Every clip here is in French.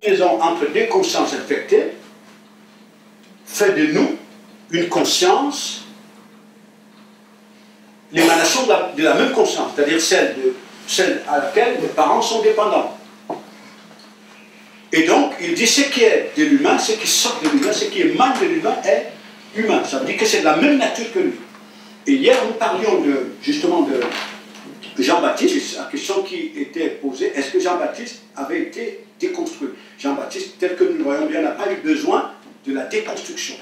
Liaison entre deux consciences infectées fait de nous une conscience, l'émanation de la même conscience, c'est-à-dire celle à laquelle les parents sont dépendants. Et donc, il dit ce qui est de l'humain, ce qui sort de l'humain, ce qui émane de l'humain est humain. Ça veut dire que c'est de la même nature que lui. Et hier, nous parlions justement de Jean-Baptiste, la question qui était posée, est-ce que Jean-Baptiste avait été déconstruit? Jean-Baptiste, tel que nous le voyons bien, n'a pas eu besoin de la déconstruction.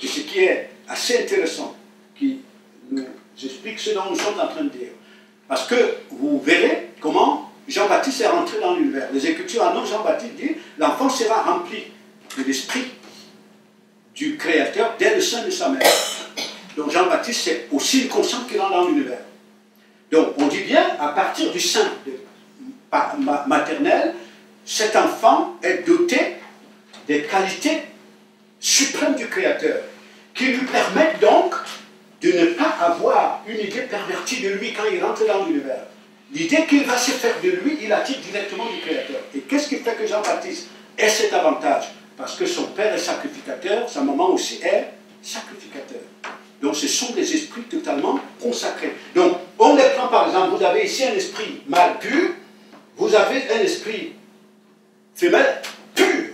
Et ce qui est assez intéressant, qui nous explique ce dont nous sommes en train de dire. Parce que vous verrez comment Jean-Baptiste est rentré dans l'univers. Les Écritures annoncent, Jean-Baptiste dit, l'enfant sera rempli de l'esprit du Créateur dès le sein de sa mère. Donc Jean-Baptiste, c'est aussi une conscience qui rentre dans l'univers. Donc on dit bien, à partir du sein maternel, cet enfant est doté des qualités suprêmes du Créateur, qui lui permettent donc de ne pas avoir une idée pervertie de lui quand il rentre dans l'univers. L'idée qu'il va se faire de lui, il attire directement du Créateur. Et qu'est-ce qui fait que Jean-Baptiste ait cet avantage? Parce que son père est sacrificateur, sa maman aussi est sacrificateur. Donc ce sont des esprits totalement consacrés. Donc on les prend par exemple, vous avez ici un esprit mâle pur, vous avez un esprit femelle pur.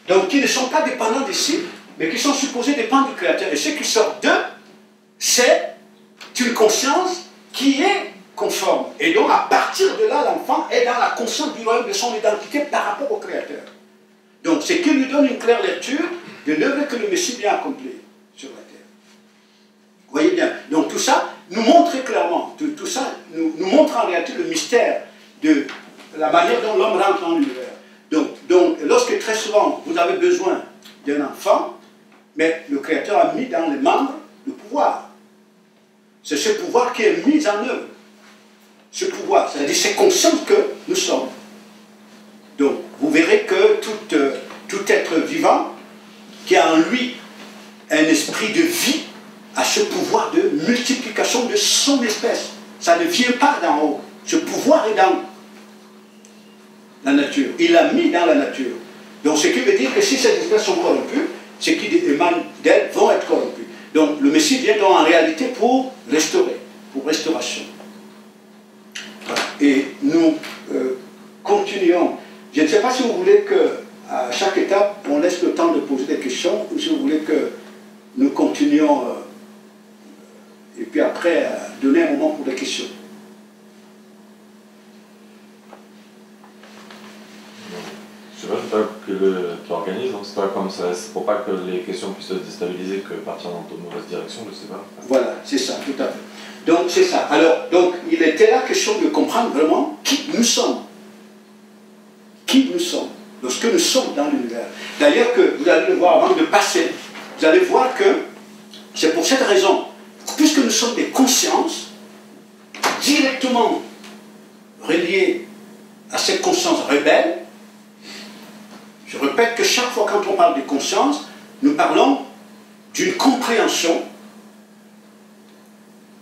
Donc qui ne sont pas dépendants d'ici, mais qui sont supposés dépendre du Créateur. Et ce qui sort d'eux, c'est une conscience qui est conforme. Et donc à partir de là, l'enfant est dans la conscience du royaume de son identité par rapport au Créateur. Donc c'est qui lui donne une claire lecture de l'œuvre que le Messie vient accomplir sur la terre. Vous voyez bien. Donc tout ça nous montre très clairement, tout ça nous montre en réalité le mystère de la manière dont l'homme rentre dans l'univers. Donc lorsque très souvent vous avez besoin d'un enfant, mais le Créateur a mis dans les membres le pouvoir. C'est ce pouvoir qui est mis en œuvre. Ce pouvoir, c'est-à-dire cette conscience que nous sommes. Donc vous verrez que tout être vivant qui a en lui un esprit de vie a ce pouvoir de multiplication de son espèce. Ça ne vient pas d'en haut. Ce pouvoir est dans la nature. Il l'a mis dans la nature. Donc ce qui veut dire que si ces espèces sont corrompues, ce qui émane d'elles vont être corrompus. Donc le Messie vient donc en réalité pour restaurer, pour restauration. Voilà. Et nous continuons. Je ne sais pas si vous voulez qu'à chaque étape, on laisse le temps de poser des questions, ou si vous voulez que nous continuions, et puis après, donner un moment pour les questions. Je sais pas, c'est pas que tu organises, donc c'est pas comme ça, c'est pour pas que les questions puissent se déstabiliser, que partir dans une mauvaise direction, je sais pas. Voilà, c'est ça, tout à fait. Donc c'est ça. Alors, donc il était là question de comprendre vraiment qui nous sommes. Qui nous sommes, lorsque nous sommes dans l'univers. D'ailleurs, que vous allez le voir avant de passer, vous allez voir que c'est pour cette raison, puisque nous sommes des consciences directement reliées à cette conscience rebelle. Je répète que chaque fois quand on parle de conscience, nous parlons d'une compréhension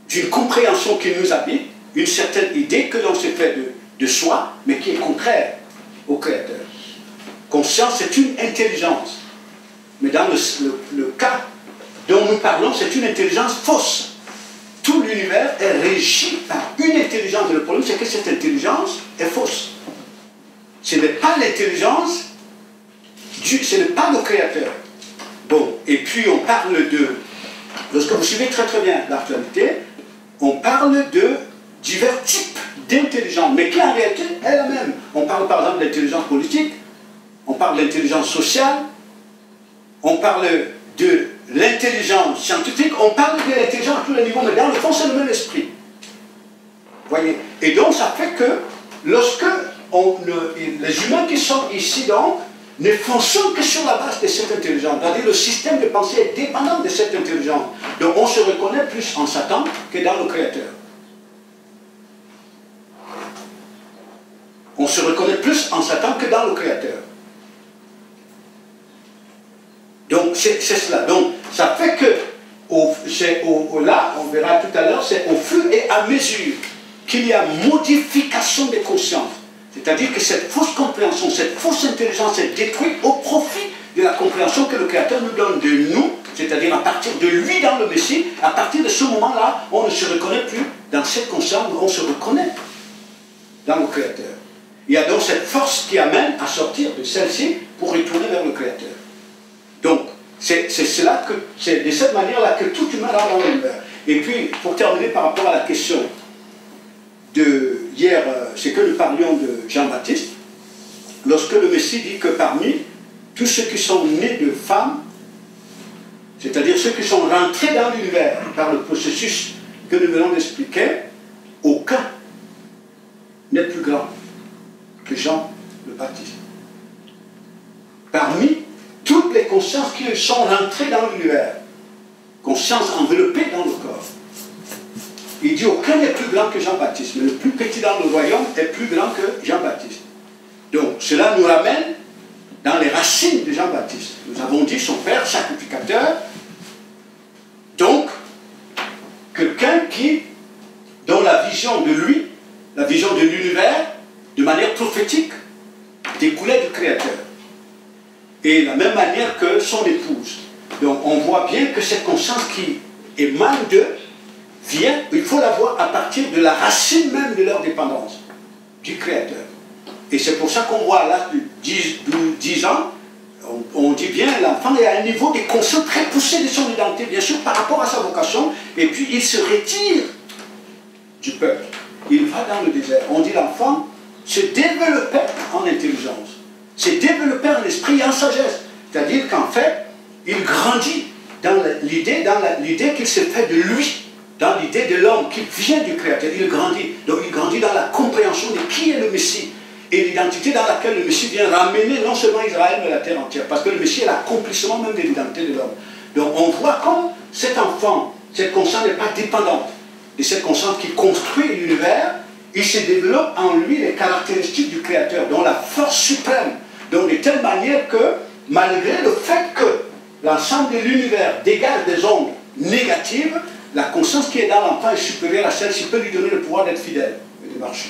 qui nous habite, une certaine idée que l'on s'est fait de soi, mais qui est contraire au Créateur. Conscience, c'est une intelligence. Mais dans le cas dont nous parlons, c'est une intelligence fausse. Tout l'univers est régi par une intelligence. Et le problème, c'est que cette intelligence est fausse. Ce n'est pas l'intelligence, ce n'est pas le Créateur. Bon, et puis on parle de, lorsque vous suivez très très bien l'actualité, on parle de divers types d'intelligence, mais qui en réalité est la même. On parle par exemple d'intelligence politique, on parle d'intelligence sociale, on parle de l'intelligence scientifique, on parle de l'intelligence à tous les niveaux, mais dans le fond c'est le même esprit. Voyez. Et donc ça fait que lorsque les humains qui sont ici donc ne fonctionnent que sur la base de cette intelligence, c'est-à-dire le système de pensée est dépendant de cette intelligence. Donc on se reconnaît plus en Satan que dans le Créateur. On se reconnaît plus en Satan que dans le Créateur. Donc c'est cela. Donc ça fait que là, on verra tout à l'heure, c'est au fur et à mesure qu'il y a modification des consciences. C'est-à-dire que cette fausse compréhension, cette fausse intelligence est détruite au profit de la compréhension que le Créateur nous donne de nous, c'est-à-dire à partir de lui dans le Messie. À partir de ce moment-là, on ne se reconnaît plus dans cette conscience, on se reconnaît dans le Créateur. Il y a donc cette force qui amène à sortir de celle-ci pour retourner vers le Créateur. Donc, c'est de cette manière-là que tout humain rentre dans l'univers. Et puis, pour terminer par rapport à la question de hier, c'est que nous parlions de Jean-Baptiste, lorsque le Messie dit que parmi tous ceux qui sont nés de femmes, c'est-à-dire ceux qui sont rentrés dans l'univers par le processus que nous venons d'expliquer, aucun n'est plus grand que Jean le Baptiste. Parmi toutes les consciences qui sont rentrées dans l'univers, consciences enveloppées dans le corps, il dit aucun n'est plus grand que Jean-Baptiste, mais le plus petit dans le royaume est plus grand que Jean-Baptiste. Donc cela nous ramène dans les racines de Jean-Baptiste. Nous avons dit son père sacrificateur, donc quelqu'un dont la vision de lui, la vision de l'univers, de manière prophétique, découlait du Créateur. Et de la même manière que son épouse. Donc on voit bien que cette conscience qui émane d'eux vient, il faut la voir à partir de la racine même de leur dépendance, du Créateur. Et c'est pour ça qu'on voit à l'âge de 10 ans, on dit bien, l'enfant est à un niveau de conscience très poussé de son identité, bien sûr, par rapport à sa vocation, et puis il se retire du peuple. Il va dans le désert. On dit l'enfant se développait en intelligence, se développait en esprit et en sagesse. C'est-à-dire qu'en fait, il grandit dans l'idée qu'il se fait de lui, dans l'idée de l'homme qui vient du Créateur. Il grandit. Donc il grandit dans la compréhension de qui est le Messie et l'identité dans laquelle le Messie vient ramener non seulement Israël, mais la terre entière. Parce que le Messie est l'accomplissement même de l'identité de l'homme. Donc on voit comme cet enfant, cette conscience n'est pas dépendante de cette conscience qui construit l'univers. Il se développe en lui les caractéristiques du Créateur, dont la force suprême. Donc de telle manière que, malgré le fait que l'ensemble de l'univers dégage des ondes négatives, la conscience qui est dans l'enfant est supérieure à celle qui peut lui donner le pouvoir d'être fidèle et de marcher.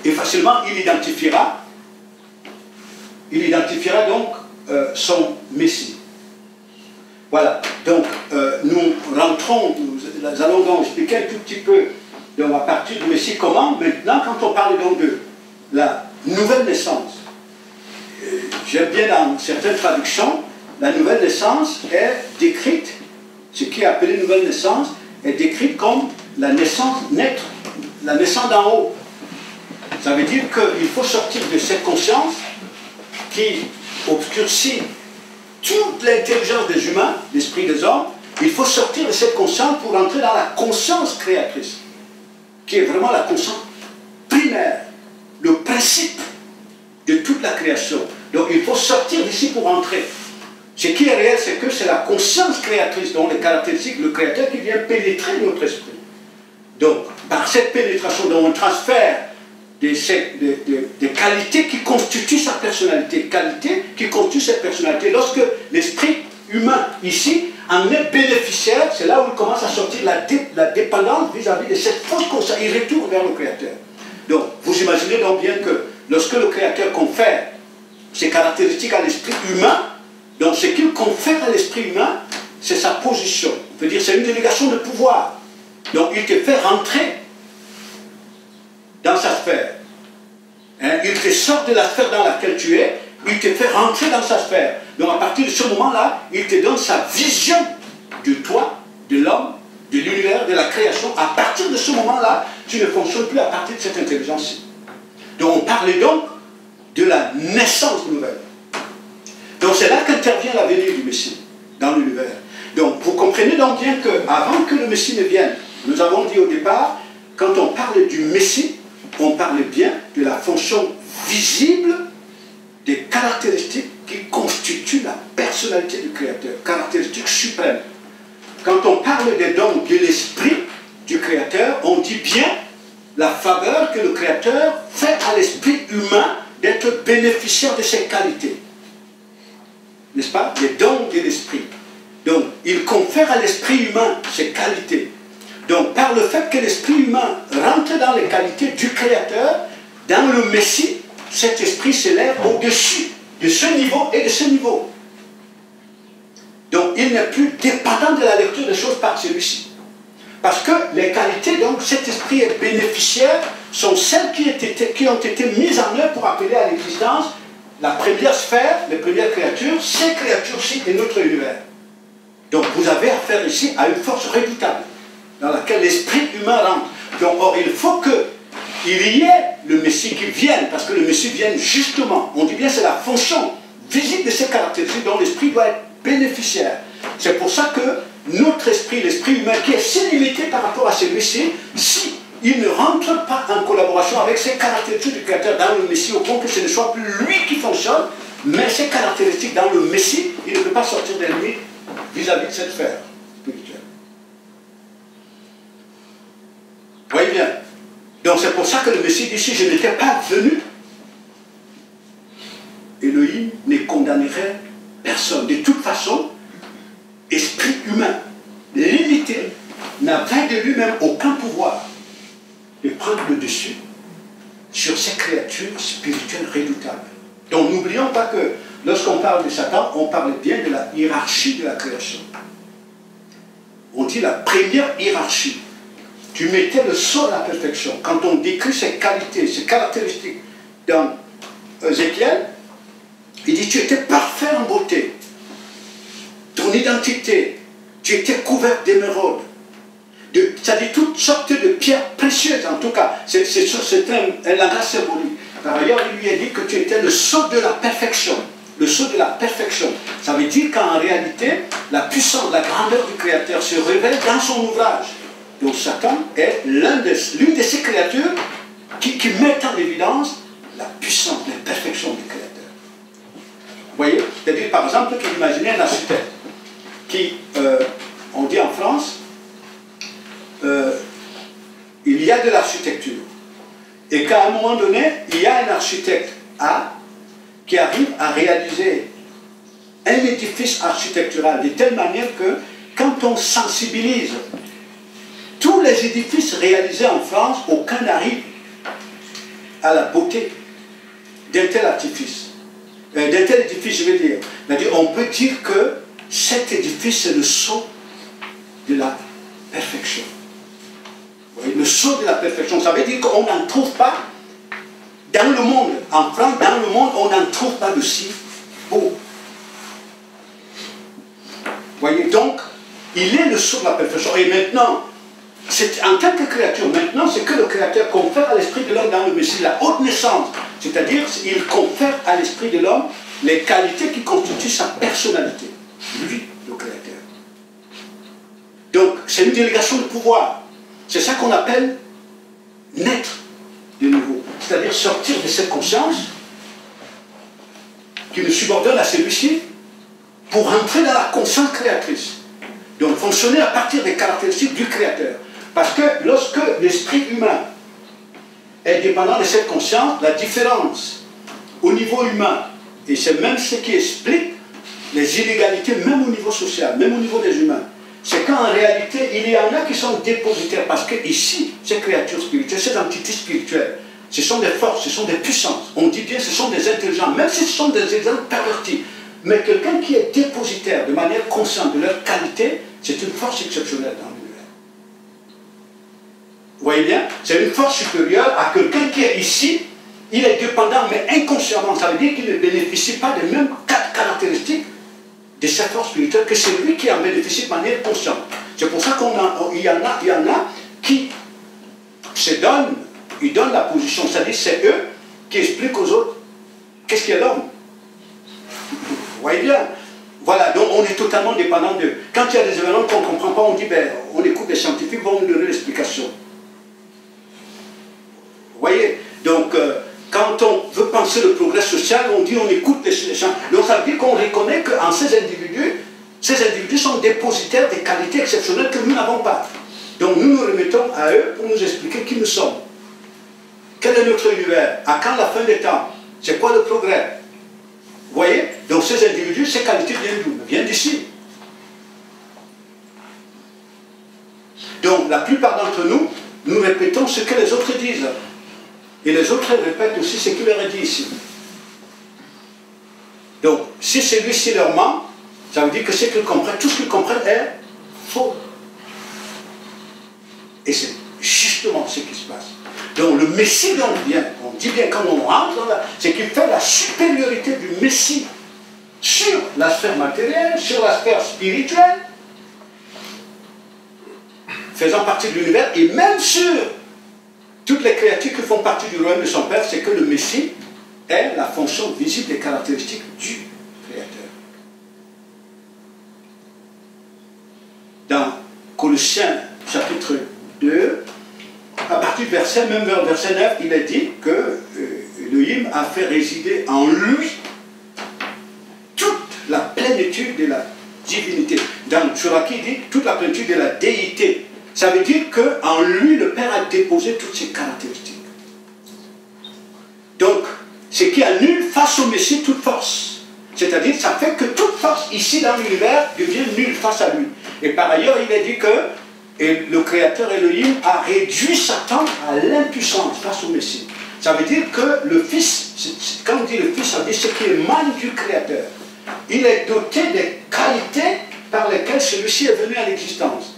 Et facilement, il identifiera donc son Messie. Voilà, donc nous rentrons, nous allons donc expliquer un tout petit peu donc, à partir du Messie comment, maintenant, quand on parle donc de la nouvelle naissance, j'aime bien dans certaines traductions, la nouvelle naissance est décrite, ce qui est appelé nouvelle naissance, est décrite comme la naissance naître, la naissance d'en haut. Ça veut dire qu'il faut sortir de cette conscience qui obscurcit toute l'intelligence des humains, l'esprit des hommes. Il faut sortir de cette conscience pour entrer dans la conscience créatrice, qui est vraiment la conscience primaire, le principe de toute la création. Donc il faut sortir d'ici pour entrer. Ce qui est réel, c'est que c'est la conscience créatrice, dont les caractéristiques, le Créateur qui vient pénétrer notre esprit. Donc, par cette pénétration, dont on transfère des qualités qui constituent sa personnalité, qualités qui constituent cette personnalité. Lorsque l'esprit humain, ici, en est bénéficiaire, c'est là où il commence à sortir la dépendance vis-à-vis de cette fausse conscience. Il retourne vers le Créateur. Donc, vous imaginez donc bien que lorsque le Créateur confère ses caractéristiques à l'esprit humain, donc ce qu'il confère à l'esprit humain, c'est sa position. On peut dire c'est une délégation de pouvoir. Donc il te fait rentrer dans sa sphère. Hein? Il te sort de la sphère dans laquelle tu es, il te fait rentrer dans sa sphère. Donc à partir de ce moment-là, il te donne sa vision de toi, de l'homme, de l'univers, de la création. À partir de ce moment-là, tu ne fonctionnes plus à partir de cette intelligence-ci. Donc on parlait donc de la naissance nouvelle. Donc c'est là qu'intervient la venue du Messie dans l'univers. Donc vous comprenez donc bien qu'avant que le Messie ne vienne, nous avons dit au départ, quand on parle du Messie, on parle bien de la fonction visible des caractéristiques qui constituent la personnalité du Créateur, caractéristiques suprêmes. Quand on parle des dons de l'esprit du Créateur, on dit bien la faveur que le Créateur fait à l'esprit humain d'être bénéficiaire de ses qualités. N'est-ce pas? Les dons de l'esprit. Donc, il confère à l'esprit humain ses qualités. Donc, par le fait que l'esprit humain rentre dans les qualités du Créateur, dans le Messie, cet esprit s'élève au-dessus de ce niveau et de ce niveau. Donc, il n'est plus dépendant de la lecture des choses par celui-ci. Parce que les qualités, donc, cet esprit est bénéficiaire, sont celles qui ont été mises en œuvre pour appeler à l'existence la première sphère, les premières créatures, ces créatures-ci et notre univers. Donc, vous avez affaire ici à une force redoutable, dans laquelle l'esprit humain rentre. Donc, or, il faut qu'il y ait le Messie qui vienne, parce que le Messie vient justement, on dit bien c'est la fonction visible de ces caractéristiques dont l'esprit doit être bénéficiaire. C'est pour ça que notre esprit, l'esprit humain, qui est si limité par rapport à celui-ci, si il ne rentre pas en collaboration avec ces caractéristiques du Créateur dans le Messie, au point que ce ne soit plus lui qui fonctionne, mais ces caractéristiques dans le Messie, il ne peut pas sortir de lui vis-à-vis de cette sphère spirituelle. Vous voyez bien. Donc c'est pour ça que le Messie dit, si je n'étais pas venu, Elohim ne condamnerait personne. De toute façon, esprit humain limité n'avait de lui-même aucun pouvoir de prendre le dessus sur ces créatures spirituelles redoutables. Donc n'oublions pas que lorsqu'on parle de Satan, on parle bien de la hiérarchie de la création. On dit la première hiérarchie. Tu mettais le sceau de la perfection. Quand on décrit ses qualités, ses caractéristiques dans Ézéchiel, il dit tu étais parfait en beauté. Ton identité, tu étais couvert d'émeraudes. C'est-à-dire toutes sortes de pierres précieuses, en tout cas. C'est un langage symbolique. Par ailleurs, il lui a dit que tu étais le sceau de la perfection. Le sceau de la perfection. Ça veut dire qu'en réalité, la puissance, la grandeur du Créateur se révèle dans son ouvrage. Donc Satan est l'une de ces créatures qui met en évidence la puissance, la perfection du Créateur. Vous voyez? C'est-à-dire, par exemple, qu'il imaginait un architecte qui, on dit en France, il y a de l'architecture. Et qu'à un moment donné, il y a un architecte A qui arrive à réaliser un édifice architectural de telle manière que quand on sensibilise tous les édifices réalisés en France, aucun n'arrive à la beauté d'un tel artifice. D'un tel édifice, je veux dire. C'est-à-dire, on peut dire que cet édifice, c'est le sceau de la perfection. Vous voyez, le sceau de la perfection, ça veut dire qu'on n'en trouve pas dans le monde. En France, dans le monde, on n'en trouve pas de si beau. Vous voyez, donc, il est le sceau de la perfection. Et maintenant, en tant que créature, maintenant, c'est que le Créateur confère à l'esprit de l'homme dans le Messie la haute naissance. C'est-à-dire, il confère à l'esprit de l'homme les qualités qui constituent sa personnalité. Lui, le Créateur. Donc, c'est une délégation de pouvoir. C'est ça qu'on appelle naître de nouveau. C'est-à-dire sortir de cette conscience qui nous subordonne à celui-ci pour entrer dans la conscience créatrice. Donc, fonctionner à partir des caractéristiques du Créateur. Parce que lorsque l'esprit humain est dépendant de cette conscience, la différence au niveau humain, et c'est même ce qui explique les inégalités, même au niveau social, même au niveau des humains, c'est qu'en réalité, il y en a qui sont dépositaires, parce que ici, ces créatures spirituelles, ces entités spirituelles, ce sont des forces, ce sont des puissances. On dit bien ce sont des intelligents, même si ce sont des exemples pervertis. Mais quelqu'un qui est dépositaire de manière consciente de leur qualité, c'est une force exceptionnelle dans l'univers. Vous voyez bien? C'est une force supérieure à quelqu'un qui est ici, il est dépendant, mais inconsciemment. Ça veut dire qu'il ne bénéficie pas des mêmes caractéristiques de cette force spirituelle que celui qui en bénéficie de manière consciente. C'est pour ça qu'il y en a qui se donnent, ils donnent la position, c'est-à-dire c'est eux qui expliquent aux autres qu'est-ce qu'est l'homme. Vous voyez bien? Voilà, donc on est totalement dépendant d'eux. Quand il y a des événements qu'on ne comprend pas, on dit, ben, on écoute les scientifiques, vont nous donner l'explication. Vous voyez? Donc, quand on veut penser le progrès social, on dit on écoute les gens. Donc ça veut dire qu'on reconnaît qu'en ces individus sont dépositaires des qualités exceptionnelles que nous n'avons pas. Donc nous nous remettons à eux pour nous expliquer qui nous sommes. Quel est notre univers? À quand la fin des temps? C'est quoi le progrès? Vous voyez? Donc ces individus, ces qualités viennent d'où? Viennent d'ici. Donc la plupart d'entre nous, nous répétons ce que les autres disent. Et les autres répètent aussi ce qu'il leur est dit ici. Donc, si celui-ci leur ment, ça veut dire que ce qu'ils comprennent, tout ce qu'ils comprennent est faux. Et c'est justement ce qui se passe. Donc le Messie dont on dit bien quand on rentre dans c'est qu'il fait la supériorité du Messie sur la sphère matérielle, sur la sphère spirituelle, faisant partie de l'univers, et même sur toutes les créatures qui font partie du royaume de son Père, c'est que le Messie est la fonction visible des caractéristiques du Créateur. Dans Colossiens chapitre 2, à partir du verset, même vers le verset 9, il est dit que Elohim a fait résider en lui toute la plénitude de la divinité. Dans Tsuraki, il dit toute la plénitude de la déité. Ça veut dire qu'en lui, le Père a déposé toutes ses caractéristiques. Donc, ce qui annule face au Messie toute force. C'est-à-dire, ça fait que toute force ici dans l'univers devient nulle face à lui. Et par ailleurs, il est dit que le Créateur Elohim a réduit Satan à l'impuissance face au Messie. Ça veut dire que le Fils, quand on dit le Fils, ça veut dire ce qui émane du Créateur. Il est doté des qualités par lesquelles celui-ci est venu à l'existence.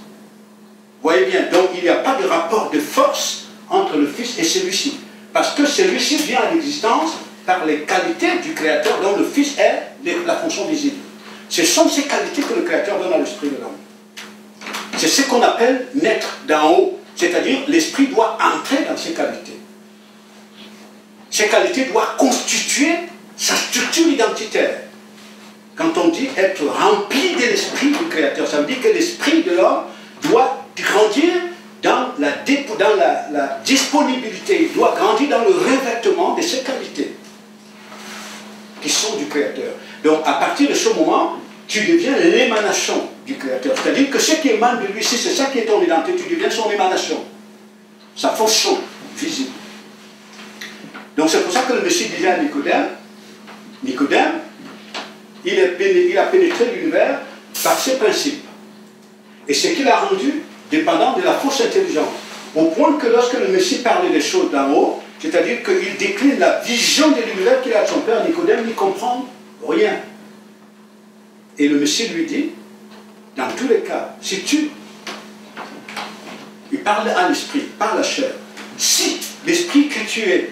Vous voyez bien, donc il n'y a pas de rapport de force entre le Fils et celui-ci. Parce que celui-ci vient à l'existence par les qualités du Créateur dont le Fils est la fonction visible. Ce sont ces qualités que le Créateur donne à l'esprit de l'homme. C'est ce qu'on appelle naître d'en haut. C'est-à-dire, l'esprit doit entrer dans ces qualités. Ces qualités doivent constituer sa structure identitaire. Quand on dit être rempli de l'esprit du Créateur, ça veut dire que l'esprit de l'homme doit grandir dans la disponibilité, il doit grandir dans le revêtement de ces qualités qui sont du Créateur. Donc, à partir de ce moment, tu deviens l'émanation du Créateur. C'est-à-dire que ce qui émane de lui, si c'est ça qui est ton identité, tu deviens son émanation, sa fonction visible. Donc c'est pour ça que le Messie disait à Nicodème, il a pénétré l'univers par ses principes. Et ce qu'il a rendu dépendant de la fausse intelligence. Au point que lorsque le Messie parlait des choses d'en haut, c'est-à-dire qu'il décline la vision de l'univers qu'il a de son Père, Nicodème n'y comprend rien. Et le Messie lui dit, dans tous les cas, si il parle à l'esprit, par la chair, si l'esprit que tu es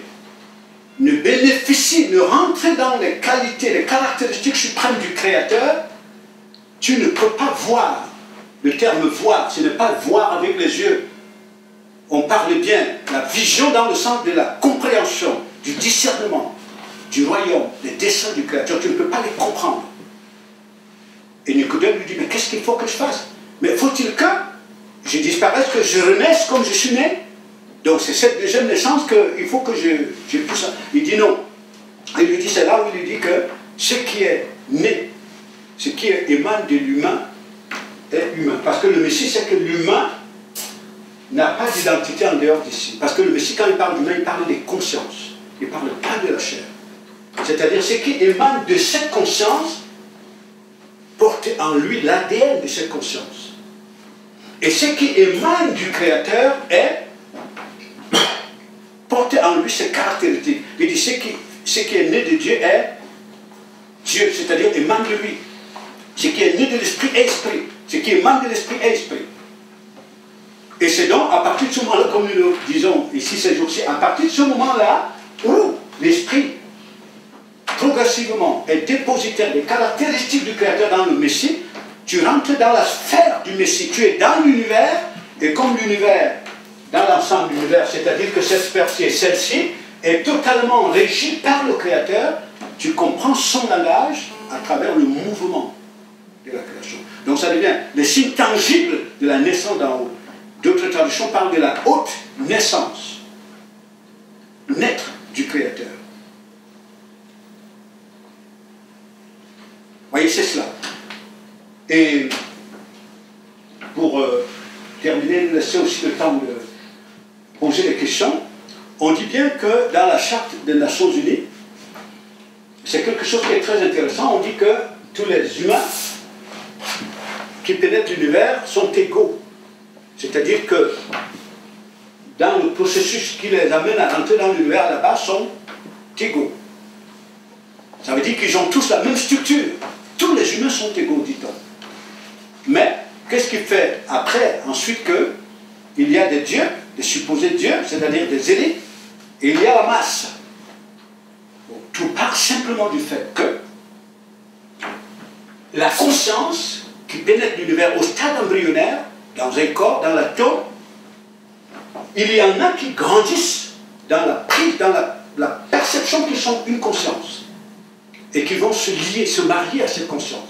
ne bénéficie, ne rentre dans les qualités, les caractéristiques suprêmes du Créateur, tu ne peux pas voir. Le terme voir, ce n'est pas voir avec les yeux. On parle bien la vision dans le sens de la compréhension, du discernement, du royaume, des desseins du Créateur. Tu ne peux pas les comprendre. Et Nicodème lui dit, mais qu'est-ce qu'il faut que je fasse? Mais faut-il que je disparaisse, que je renaisse comme je suis né? Donc c'est cette deuxième naissance qu'il faut que je puisse... Il dit non. Il lui dit, c'est là où il lui dit que ce qui est né, ce qui émane de l'humain, est humain. Parce que le Messie, c'est que l'humain n'a pas d'identité en dehors d'ici. Parce que le Messie, quand il parle d'humain, il parle des consciences. Il ne parle pas de la chair. C'est-à-dire ce qui émane de cette conscience porte en lui l'ADN de cette conscience. Et ce qui émane du Créateur porte en lui ses caractéristiques. Il dit ce qui est né de Dieu est Dieu, c'est-à-dire émane de lui. Ce qui est né de l'esprit est esprit. Ce qui émane de l'esprit est esprit. Et c'est donc à partir de ce moment-là, comme nous le disons ici ces jours-ci, à partir de ce moment-là où l'esprit progressivement est dépositaire des caractéristiques du Créateur dans le Messie, tu rentres dans la sphère du Messie. Tu es dans l'univers, et comme l'univers, dans l'ensemble de l'univers, c'est-à-dire que cette sphère-ci et celle-ci est totalement régie par le Créateur, tu comprends son langage à travers le mouvement de la création. Donc ça devient le signe tangible de la naissance d'en haut. D'autres traductions parlent de la haute naissance. Naître du Créateur. Voyez, c'est cela. Et pour terminer, laisser aussi le temps de poser des questions, on dit bien que dans la Charte des Nations Unies, c'est quelque chose qui est très intéressant, on dit que tous les humains qui pénètrent l'univers sont égaux C'est-à-dire que dans le processus qui les amène à rentrer dans l'univers là-bas sont égaux. Ça veut dire qu'ils ont tous la même structure. Tous les humains sont égaux, dit-on. Mais, qu'est-ce qui fait après, ensuite, qu'il y a des dieux, des supposés dieux, c'est-à-dire des élites, et il y a la masse. Donc, tout part simplement du fait que la conscience qui pénètre l'univers au stade embryonnaire, dans un corps, dans l'atome, il y en a qui grandissent dans la prise, dans la perception qu'ils sont une conscience et qui vont se lier, se marier à cette conscience.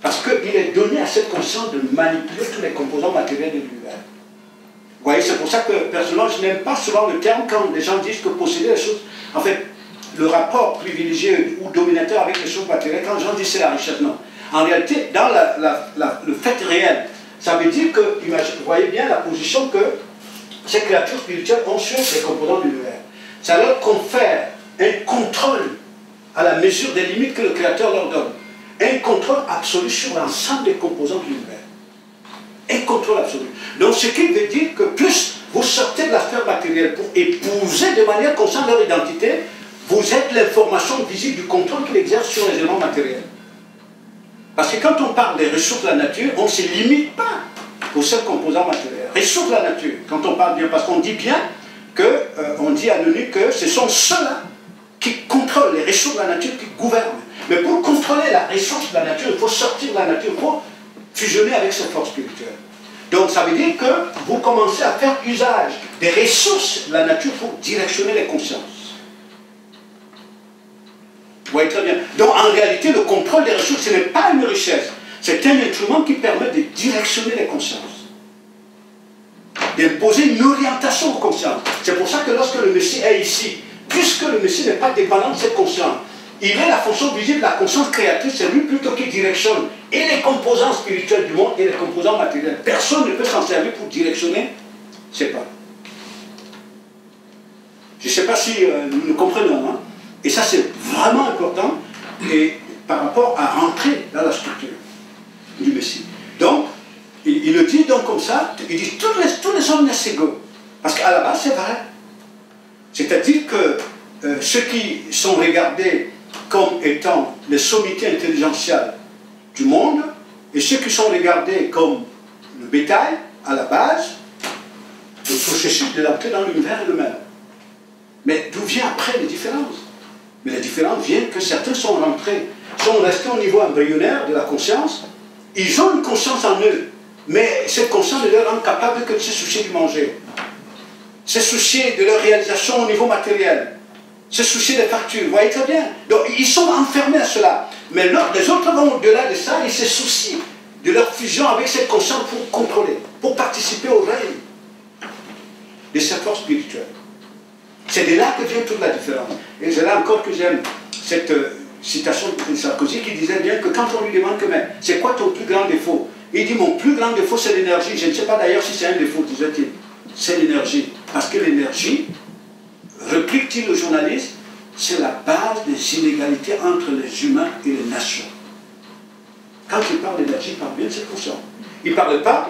Parce qu'il est donné à cette conscience de manipuler tous les composants matériels de l'univers. Vous voyez, c'est pour ça que personnellement, je n'aime pas souvent le terme quand les gens disent que posséder les choses. En fait, le rapport privilégié ou dominateur avec les choses matérielles, quand les gens disent c'est la richesse, non. En réalité, dans le fait réel, ça veut dire que, vous voyez bien la position que ces créatures spirituelles ont sur les composants de l'univers. Ça leur confère un contrôle à la mesure des limites que le Créateur leur donne. Un contrôle absolu sur l'ensemble des composants de l'univers. Un contrôle absolu. Donc ce qui veut dire que plus vous sortez de la sphère matérielle pour épouser de manière consciente leur identité, vous êtes l'information visible du contrôle qu'il exerce sur les éléments matériels. Parce que quand on parle des ressources de la nature, on ne se limite pas aux seuls composants matériels. Ressources de la nature, quand on parle bien, parce qu'on dit bien que, on dit à l'ONU que ce sont ceux-là qui contrôlent les ressources de la nature, qui gouvernent. Mais pour contrôler la ressource de la nature, il faut sortir de la nature, il faut fusionner avec cette force spirituelle. Donc ça veut dire que vous commencez à faire usage des ressources de la nature pour directionner les consciences. Vous voyez très bien. Donc en réalité, le contrôle des ressources, ce n'est pas une richesse. C'est un instrument qui permet de directionner les consciences. D'imposer une orientation aux consciences. C'est pour ça que lorsque le Messie est ici, puisque le Messie n'est pas dépendant de cette conscience, il est la fonction visible de la conscience créatrice, c'est lui plutôt qui directionne et les composants spirituels du monde et les composants matériels. Personne ne peut s'en servir pour directionner ses pas. Je ne sais pas si nous nous comprenons, hein? Et ça c'est vraiment important et par rapport à rentrer dans la structure du Messie. Donc, il le dit donc comme ça, il dit tous les hommes naissent égaux. Parce qu'à la base c'est vrai. C'est-à-dire que ceux qui sont regardés comme étant les sommités intelligentielles du monde et ceux qui sont regardés comme le bétail, à la base, le processus de l'entrée dans l'univers est le même. Mais d'où vient après les différences? Mais les différences viennent que certains sont restés au niveau embryonnaire de la conscience, ils ont une conscience en eux, mais cette conscience ne leur rend capable que de se soucier du manger, se soucier de leur réalisation au niveau matériel, se soucier des factures, vous voyez très bien. Donc ils sont enfermés à cela. Mais les autres vont au-delà de ça, ils se soucient de leur fusion avec cette conscience pour contrôler, pour participer au règne de cette force spirituelle. C'est de là que vient toute la différence. Et c'est là encore que j'aime cette citation de Sarkozy qui disait bien que quand on lui demande que mais c'est quoi ton plus grand défaut? Il dit mon plus grand défaut c'est l'énergie. Je ne sais pas d'ailleurs si c'est un défaut, disait-il. C'est l'énergie. Parce que l'énergie, réplique-t-il au journaliste, c'est la base des inégalités entre les humains et les nations. Quand il parle d'énergie, il parle bien de cette conscience. Il ne parle pas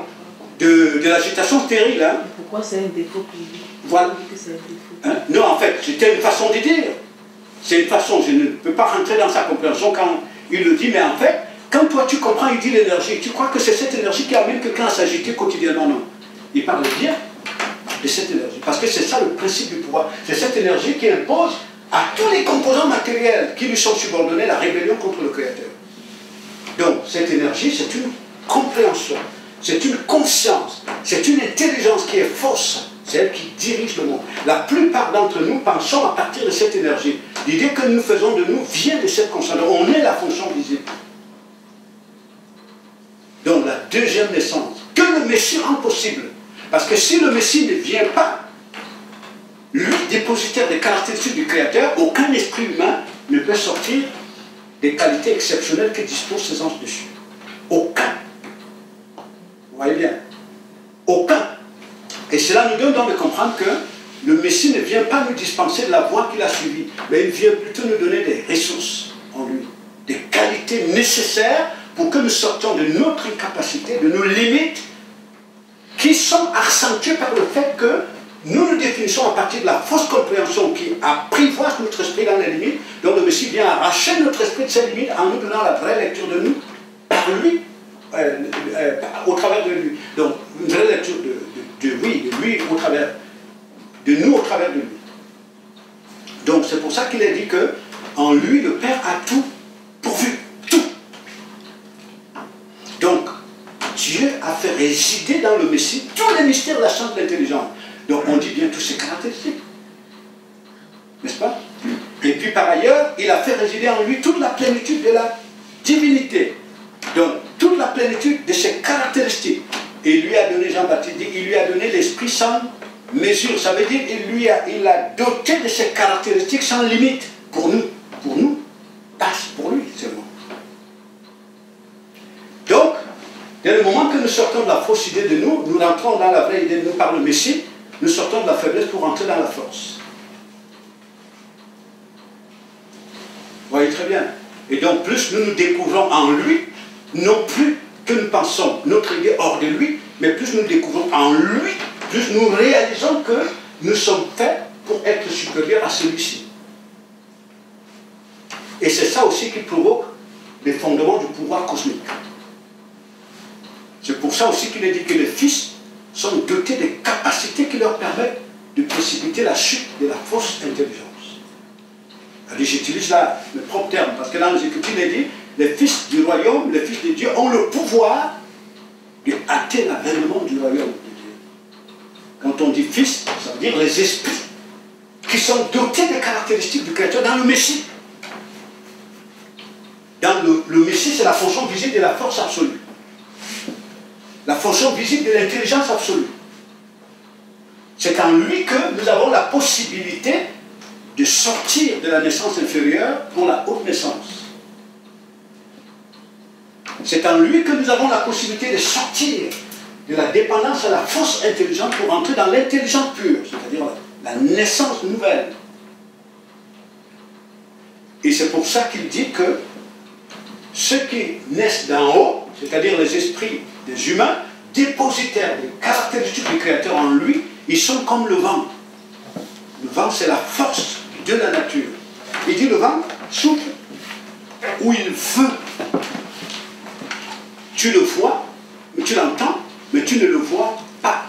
de l'agitation stérile. Hein. Pourquoi c'est un défaut pour lui? Voilà. Que c'est un défaut. Hein? Non, en fait, c'était une façon de dire. C'est une façon, je ne peux pas rentrer dans sa compréhension quand il le dit, mais en fait, quand toi tu comprends, il dit l'énergie, tu crois que c'est cette énergie qui amène quelqu'un à s'agiter quotidiennement? Non. Il parle bien de cette énergie, parce que c'est ça le principe du pouvoir. C'est cette énergie qui impose à tous les composants matériels qui lui sont subordonnés la rébellion contre le Créateur. Donc, cette énergie, c'est une compréhension, c'est une conscience, c'est une intelligence qui est fausse. C'est elle qui dirige le monde. La plupart d'entre nous pensons à partir de cette énergie. L'idée que nous faisons de nous vient de cette conscience. On est la fonction visible. Donc la deuxième naissance, que le Messie rend possible. Parce que si le Messie ne vient pas, lui, dépositaire des caractéristiques du Créateur, aucun esprit humain ne peut sortir des qualités exceptionnelles que disposent ces anges dessus. Aucun. Vous voyez bien. Aucun. Et cela nous donne donc de comprendre que le Messie ne vient pas nous dispenser de la voie qu'il a suivie, mais il vient plutôt nous donner des ressources en lui, des qualités nécessaires pour que nous sortions de notre incapacité, de nos limites, qui sont accentuées par le fait que nous nous définissons à partir de la fausse compréhension qui apprivoise notre esprit dans les limites. Donc le Messie vient arracher notre esprit de ses limites en nous donnant la vraie lecture de nous par lui, au travers de lui. Donc une vraie lecture de lui au travers de nous, au travers de lui. Donc c'est pour ça qu'il est dit que en lui le Père a tout pourvu, tout. Donc Dieu a fait résider dans le Messie tous les mystères de la science de l'intelligence. Donc on dit bien tous ces caractéristiques. N'est-ce pas? Et puis par ailleurs, il a fait résider en lui toute la plénitude de la divinité. Donc toute la plénitude de ses caractéristiques. Et il lui a donné, Jean-Baptiste dit, il lui a donné l'esprit sans mesure. Ça veut dire qu'il l'a doté de ses caractéristiques sans limite. Pour nous, passe pour lui seulement. Donc, dès le moment que nous sortons de la fausse idée de nous, nous rentrons dans la vraie idée de nous par le Messie, nous sortons de la faiblesse pour entrer dans la force. Vous voyez très bien. Et donc, plus nous nous découvrons en lui, non plus que nous pensons notre idée hors de lui, mais plus nous découvrons en lui, plus nous réalisons que nous sommes faits pour être supérieurs à celui-ci. Et c'est ça aussi qui provoque les fondements du pouvoir cosmique. C'est pour ça aussi qu'il est dit que les fils sont dotés de capacités qui leur permettent de précipiter la chute de la fausse intelligence. J'utilise là le propre terme, parce que dans les Écritures, il est dit, les fils du royaume, les fils de Dieu ont le pouvoir de hâter l'avènement du royaume de Dieu. Quand on dit fils, ça veut dire les esprits qui sont dotés des caractéristiques du Créateur dans le Messie. Dans le Messie, c'est la fonction visible de la force absolue. La fonction visible de l'intelligence absolue. C'est en lui que nous avons la possibilité de sortir de la naissance inférieure pour la haute naissance. C'est en lui que nous avons la possibilité de sortir de la dépendance à la fausse intelligence pour entrer dans l'intelligence pure, c'est-à-dire la naissance nouvelle. Et c'est pour ça qu'il dit que ceux qui naissent d'en haut, c'est-à-dire les esprits des humains, dépositaires des caractéristiques du Créateur en lui, ils sont comme le vent. Le vent, c'est la force de la nature. Il dit le vent souffle où il veut. Tu le vois, mais tu l'entends, mais tu ne le vois pas.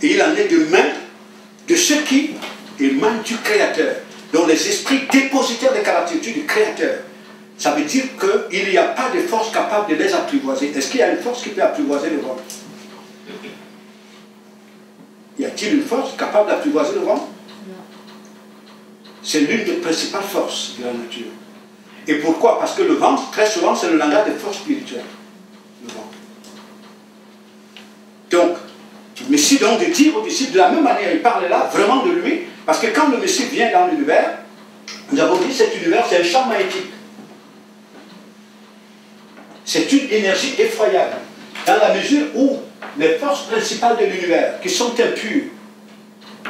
Et il en est de même de ceux qui émanent du Créateur, dont les esprits dépositaires des caractéristiques du Créateur. Ça veut dire qu'il n'y a pas de force capable de les apprivoiser. Est-ce qu'il y a une force qui peut apprivoiser le vent? Y a-t-il une force capable d'apprivoiser le vent? Non. C'est l'une des principales forces de la nature. Et pourquoi? Parce que le vent, très souvent, c'est le langage des forces spirituelles. Le vent. Donc, le Messie donc de dire aux disciples, de la même manière, il parle là vraiment de lui, parce que quand le Messie vient dans l'univers, nous avons dit que cet univers, c'est un champ magnétique. C'est une énergie effroyable, dans la mesure où les forces principales de l'univers, qui sont impures,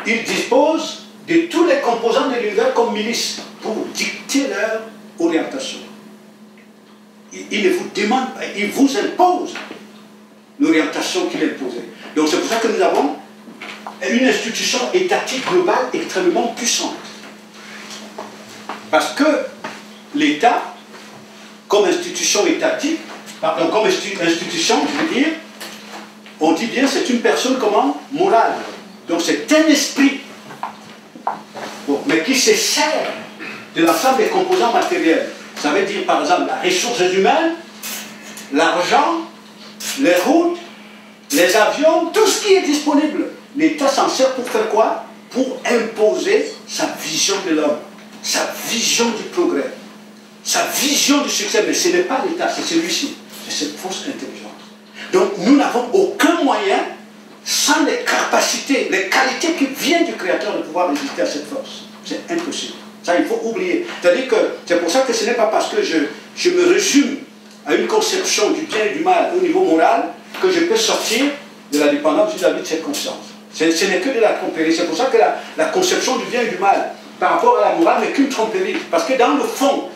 ils disposent de tous les composants de l'univers comme milices pour dicter leur orientation. Ils ne vous demandent, ils vous imposent l'orientation qu'il imposait. Donc c'est pour ça que nous avons une institution étatique globale extrêmement puissante. Parce que l'État, comme institution étatique, pardon, comme institution, je veux dire, on dit bien c'est une personne comment? Morale. Donc c'est un esprit, bon, mais qui se sert de l'ensemble des composants matériels. Ça veut dire par exemple la ressource humaine, l'argent, les routes, les avions, tout ce qui est disponible. L'État s'en sert pour faire quoi? Pour imposer sa vision de l'homme, sa vision du progrès, sa vision du succès. Mais ce n'est pas l'État, c'est celui-ci, c'est cette fausse intelligence. Donc nous n'avons aucun moyen, sans les capacités, les qualités qui viennent du Créateur, de pouvoir résister à cette force. C'est impossible. Ça, il faut oublier. C'est-à-dire que c'est pour ça que ce n'est pas parce que je me résume à une conception du bien et du mal au niveau moral que je peux sortir de la dépendance vis-à-vis de cette conscience. Ce n'est que de la tromperie. C'est pour ça que la conception du bien et du mal par rapport à la morale n'est qu'une tromperie. Parce que dans le fond,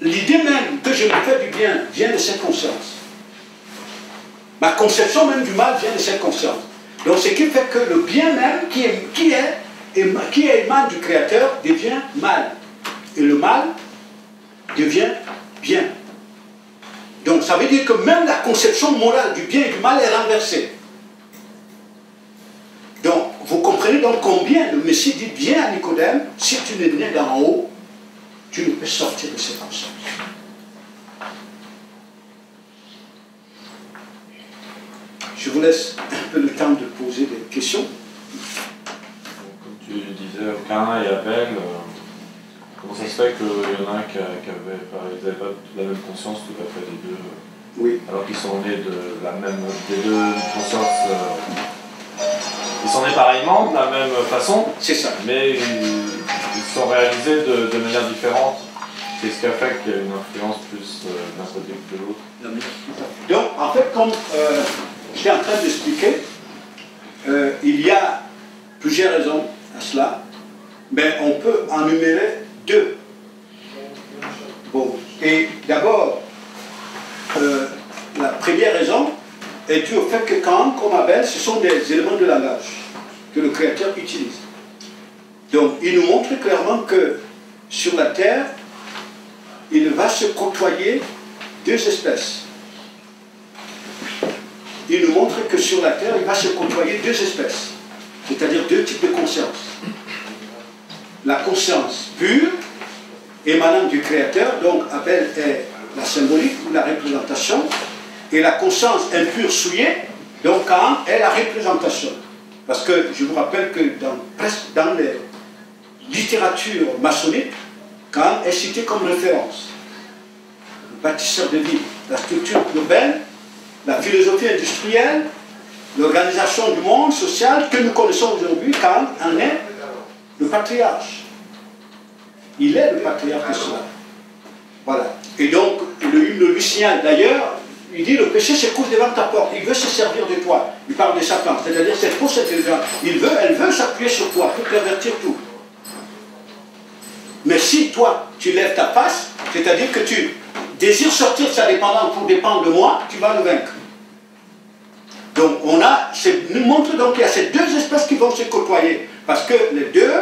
l'idée même que je me fais du bien vient de cette conscience. Ma conception même du mal vient de cette conscience. Donc ce qui fait que le bien même qui émane du Créateur devient mal. Et le mal devient bien. Donc ça veut dire que même la conception morale du bien et du mal est renversée. Donc vous comprenez donc combien le Messie dit bien à Nicodème, si tu n'es né d'en haut, tu ne peux sortir de cette conscience. Je vous laisse un peu le temps de poser des questions. Comme tu disais, Caïn et Abel, comment ça se fait qu'il y en a un qui n'avait pas la même conscience tout à fait les deux, Oui. alors qu'ils sont nés des deux consciences, ils sont nés pareillement, de la même façon, C'est ça. mais ils sont réalisés de manière différente. Qu'est-ce qui a fait qu'il y a une influence plus d'un côté que de l'autre? Donc, en fait, comme j'étais en train d'expliquer, il y a plusieurs raisons à cela, mais on peut en numérer deux. Bon, et d'abord, la première raison est due au fait que Caïn comme Abel, ce sont des éléments de langage que le Créateur utilise. Donc, il nous montre clairement que sur la terre, il va se côtoyer deux espèces. Il nous montre que sur la terre, il va se côtoyer deux espèces, c'est-à-dire deux types de conscience. La conscience pure, émanant du Créateur, donc Abel est la symbolique ou la représentation, et la conscience impure souillée, donc Caïn est la représentation. Parce que je vous rappelle que presque dans les littératures maçonniques, Caïn est cité comme référence. Le bâtisseur de vie, la structure urbaine, la philosophie industrielle, l'organisation du monde social que nous connaissons aujourd'hui, Caïn en est le patriarche. Il est le patriarche de cela. Voilà. Et donc, le hymne lui signale d'ailleurs, il dit le péché se couche devant ta porte, il veut se servir de toi. Il parle de Satan, c'est-à-dire cette fausse intelligence. Elle veut s'appuyer sur toi pour pervertir tout. Mais si toi, tu lèves ta face, c'est-à-dire que tu désires sortir de sa dépendance pour dépendre de moi, tu vas le vaincre. Donc, nous montre donc qu'il y a ces deux espèces qui vont se côtoyer. Parce que les deux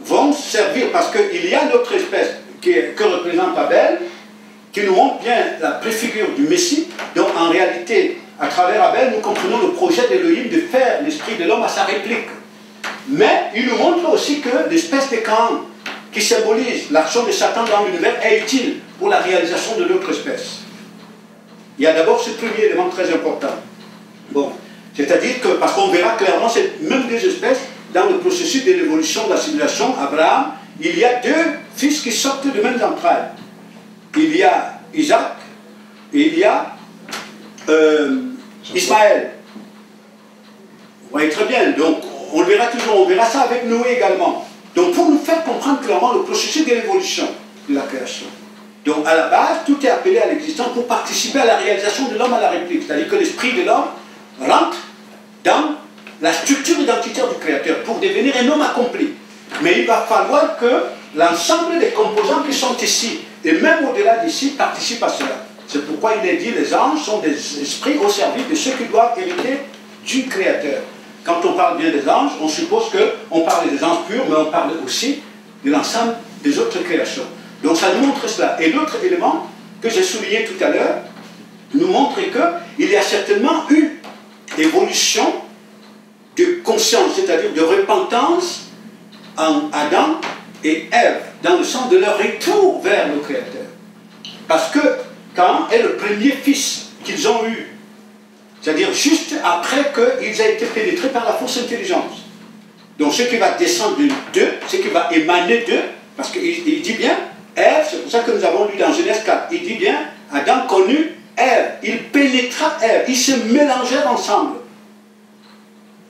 vont servir, parce qu'il y a notre espèce que représente Abel, qui nous montre bien la préfigure du Messie. Donc, en réalité, à travers Abel, nous comprenons le projet d'Élohim de faire l'esprit de l'homme à sa réplique. Mais il nous montre aussi que l'espèce de Caïn, qui symbolise l'action de Satan dans l'univers, est utile pour la réalisation de notre espèce. Il y a d'abord ce premier élément très important. Bon, c'est-à-dire que, parce qu'on verra clairement ces mêmes deux espèces dans le processus de l'évolution de la civilisation, Abraham, il y a deux fils qui sortent de mêmes entrailles. Il y a Isaac et il y a Ismaël. Vous voyez très bien, donc on le verra toujours, on verra ça avec Noé également. Donc pour nous faire comprendre clairement le processus de l'évolution de la création. Donc à la base, tout est appelé à l'existence pour participer à la réalisation de l'homme à la réplique. C'est-à-dire que l'esprit de l'homme rentre dans la structure identitaire du Créateur pour devenir un homme accompli. Mais il va falloir que l'ensemble des composants qui sont ici, et même au-delà d'ici, participent à cela. C'est pourquoi il est dit les anges sont des esprits au service de ceux qui doivent hériter du Créateur. Quand on parle bien des anges, on suppose qu'on parle des anges purs, mais on parle aussi de l'ensemble des autres créations. Donc ça nous montre cela. Et l'autre élément que j'ai souligné tout à l'heure nous montre qu'il y a certainement une évolution de conscience, c'est-à-dire de repentance en Adam et Ève, dans le sens de leur retour vers le Créateur. Parce que Caïn est le premier fils qu'ils ont eu, c'est-à-dire juste après qu'ils aient été pénétrés par la fausse intelligence. Donc ce qui va descendre d'eux, ce qui va émaner d'eux, parce qu'il dit bien, Ève, c'est pour ça que nous avons lu dans Genèse 4, il dit bien, Adam connut Ève, il pénétra Ève, ils se mélangèrent ensemble.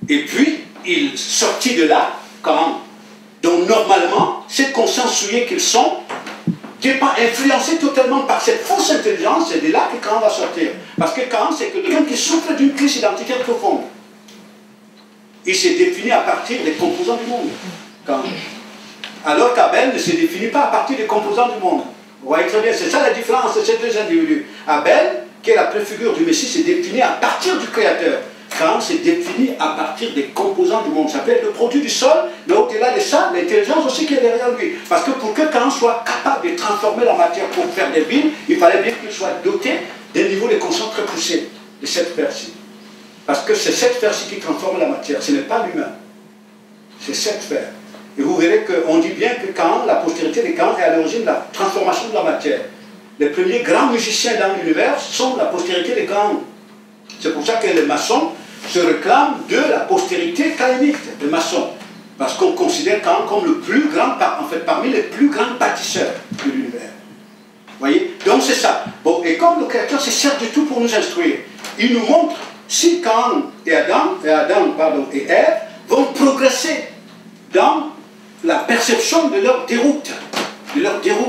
Et puis, il sortit de là, quand donc normalement, cette conscience souillée qu'ils sont, qui n'est pas influencée totalement par cette fausse intelligence, c'est de là que Caïn va sortir. Parce que Caïn, c'est quelqu'un qui souffre d'une crise identitaire profonde. Il s'est défini à partir des composants du monde. Caïn. Alors qu'Abel ne se définit pas à partir des composants du monde. Vous voyez très bien, c'est ça la différence de ces deux individus. Abel qui est la préfigure du Messie, s'est défini à partir du Créateur. Caïn s'est défini à partir des composants du monde. Ça peut être le produit du sol, mais au-delà de ça, l'intelligence aussi qui est derrière lui. Parce que pour que Caïn soit capable de transformer la matière pour faire des villes, il fallait bien qu'il soit doté d'un niveau de conscience très poussé, de cette sphère-ci. Parce que c'est cette sphère-ci qui transforme la matière, ce n'est pas l'humain. C'est cette sphère. Et vous verrez qu'on dit bien que Caïn, la postérité de Caïn est à l'origine de la transformation de la matière. Les premiers grands musiciens dans l'univers sont la postérité de Caïn. C'est pour ça que les maçons se réclament de la postérité caïnique des maçons. Parce qu'on considère Caïn comme le plus grand, en fait, parmi les plus grands bâtisseurs de l'univers. Vous voyez? Donc c'est ça. Bon, et comme le Créateur se sert de tout pour nous instruire, il nous montre si Caïn et Ève vont progresser dans la perception de leur déroute.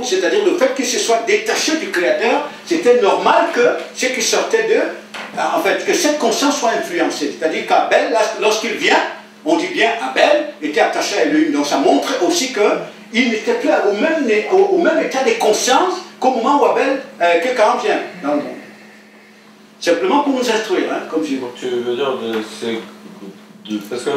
C'est-à-dire le fait qu'ils se soient détachés du Créateur, c'était normal que ce qui sortait d'eux, en fait, que cette conscience soit influencée. C'est-à-dire qu'Abel, lorsqu'il vient, on dit bien Abel était attaché à lui. Donc ça montre aussi qu'il n'était plus au même état de conscience qu'au moment où que Caïn vient dans le monde. Simplement pour nous instruire, hein, comme je dis. Donc tu veux dire, parce que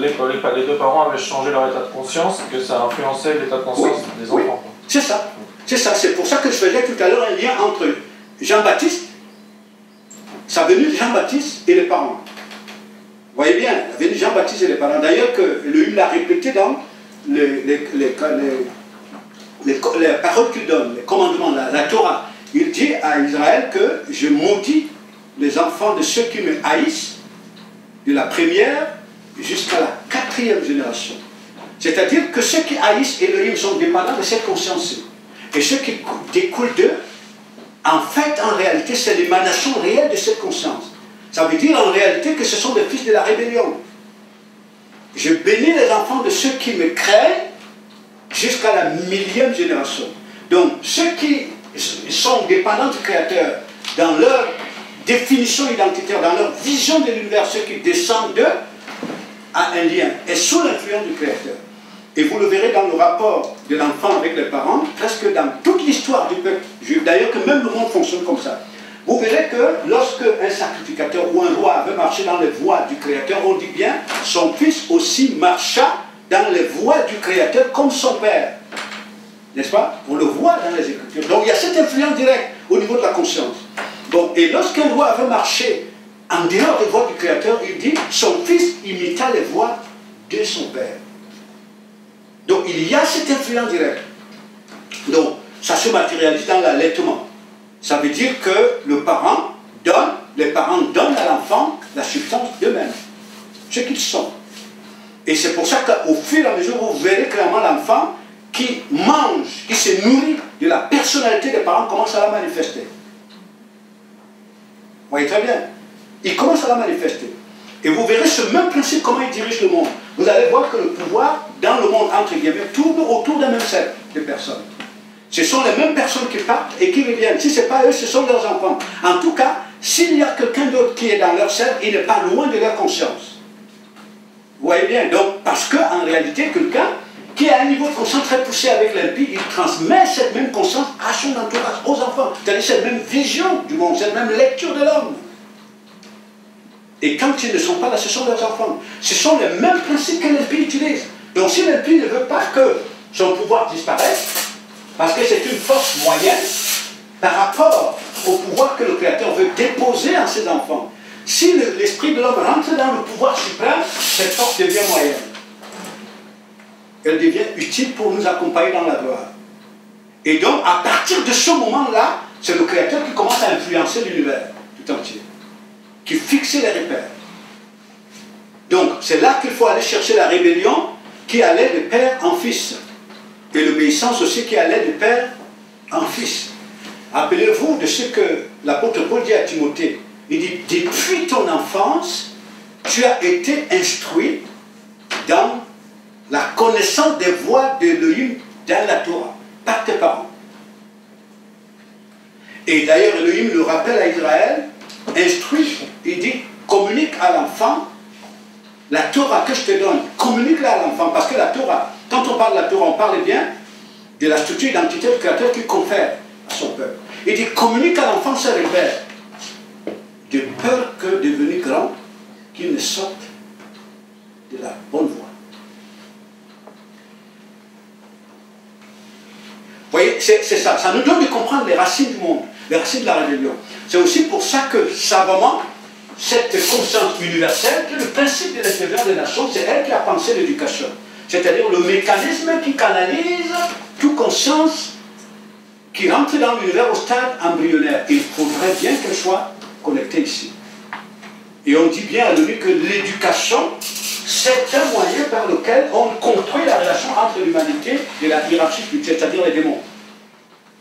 les deux parents avaient changé leur état de conscience, que ça a influencé l'état de conscience des enfants. Oui, c'est ça. C'est ça. C'est pour ça que je faisais tout à l'heure un lien entre Jean-Baptiste, sa venue de Jean-Baptiste et les parents. Vous voyez bien, la venue de Jean-Baptiste et les parents. D'ailleurs, il l'a répété dans les paroles qu'il donne, les commandements, la Torah. Il dit à Israël que je maudis les enfants de ceux qui me haïssent, de la première jusqu'à la 4e génération. C'est-à-dire que ceux qui haïssent Elohim sont dépendants de cette conscience. Et ceux qui découlent d'eux, en fait, en réalité, c'est l'émanation réelle de cette conscience. Ça veut dire en réalité que ce sont des fils de la rébellion. Je bénis les enfants de ceux qui me craignent jusqu'à la 1000e génération. Donc, ceux qui sont dépendants du Créateur dans leur définition identitaire, dans leur vision de l'univers, ceux qui descendent d'eux, a un lien, est sous l'influence du Créateur. Et vous le verrez dans le rapport de l'enfant avec les parents, presque dans toute l'histoire du peuple juif. D'ailleurs, que même le monde fonctionne comme ça. Vous verrez que lorsque un sacrificateur ou un roi avait marché dans les voies du Créateur, on dit bien, son fils aussi marcha dans les voies du Créateur comme son père. N'est-ce pas? On le voit dans les Écritures. Donc il y a cette influence directe au niveau de la conscience. Bon, et lorsqu'un roi avait marché en dehors des voies du Créateur, il dit, son fils imita les voies de son père. Donc il y a cette influence directe. Donc ça se matérialise dans l'allaitement. Ça veut dire que les parents donnent à l'enfant la substance d'eux-mêmes, ce qu'ils sont. Et c'est pour ça qu'au fur et à mesure, vous verrez clairement l'enfant qui mange, qui se nourrit de la personnalité des parents, commence à la manifester. Vous voyez très bien. Il commence à la manifester. Et vous verrez ce même principe, comment il dirige le monde. Vous allez voir que le pouvoir, dans le monde, entre guillemets, tourne autour d'un même cercle de personnes. Ce sont les mêmes personnes qui partent et qui reviennent. Si ce n'est pas eux, ce sont leurs enfants. En tout cas, s'il y a quelqu'un d'autre qui est dans leur cercle, il n'est pas loin de leur conscience. Vous voyez bien. Donc, parce qu'en réalité, quelqu'un qui a un niveau de conscience très poussé avec l'impie, il transmet cette même conscience à son entourage, aux enfants. C'est-à-dire cette même vision du monde, cette même lecture de l'homme. Et quand ils ne sont pas là, ce sont leurs enfants. Ce sont les mêmes principes que l'impie utilise. Donc si l'impie ne veut pas que son pouvoir disparaisse, parce que c'est une force moyenne par rapport au pouvoir que le Créateur veut déposer en ses enfants. Si l'esprit de l'homme rentre dans le pouvoir suprême, cette force devient moyenne. Elle devient utile pour nous accompagner dans la gloire. Et donc, à partir de ce moment-là, c'est le Créateur qui commence à influencer l'univers tout entier, qui fixe les repères. Donc, c'est là qu'il faut aller chercher la rébellion qui allait de père en fils. Et l'obéissance aussi qui allait de père en fils. Rappelez-vous de ce que l'apôtre Paul dit à Timothée. Il dit, depuis ton enfance, tu as été instruit dans la connaissance des voies d'Elohim dans la Torah, par tes parents. Et d'ailleurs, Elohim le rappelle à Israël, instruit, il dit, communique à l'enfant la Torah que je te donne, communique-la à l'enfant, parce que la Torah, quand on parle de la Torah, on parle bien de la structure identitaire du Créateur qui confère à son peuple. Il dit, communique à l'enfant ses repères. de peur que, devenu grand, qu'il ne sorte de la bonne voie. Vous voyez, c'est ça. Ça nous donne de comprendre les racines du monde, les racines de la rébellion. C'est aussi pour ça que, savamment, cette conscience universelle, que le principe de l'intelligence des nations, c'est elle qui a pensé l'éducation. C'est-à-dire le mécanisme qui canalise toute conscience qui rentre dans l'univers au stade embryonnaire. Il faudrait bien qu'elle soit connectée ici. Et on dit bien à l'ONU que l'éducation, c'est un moyen par lequel on construit la relation entre l'humanité et la hiérarchie spirituelle, c'est-à-dire les démons.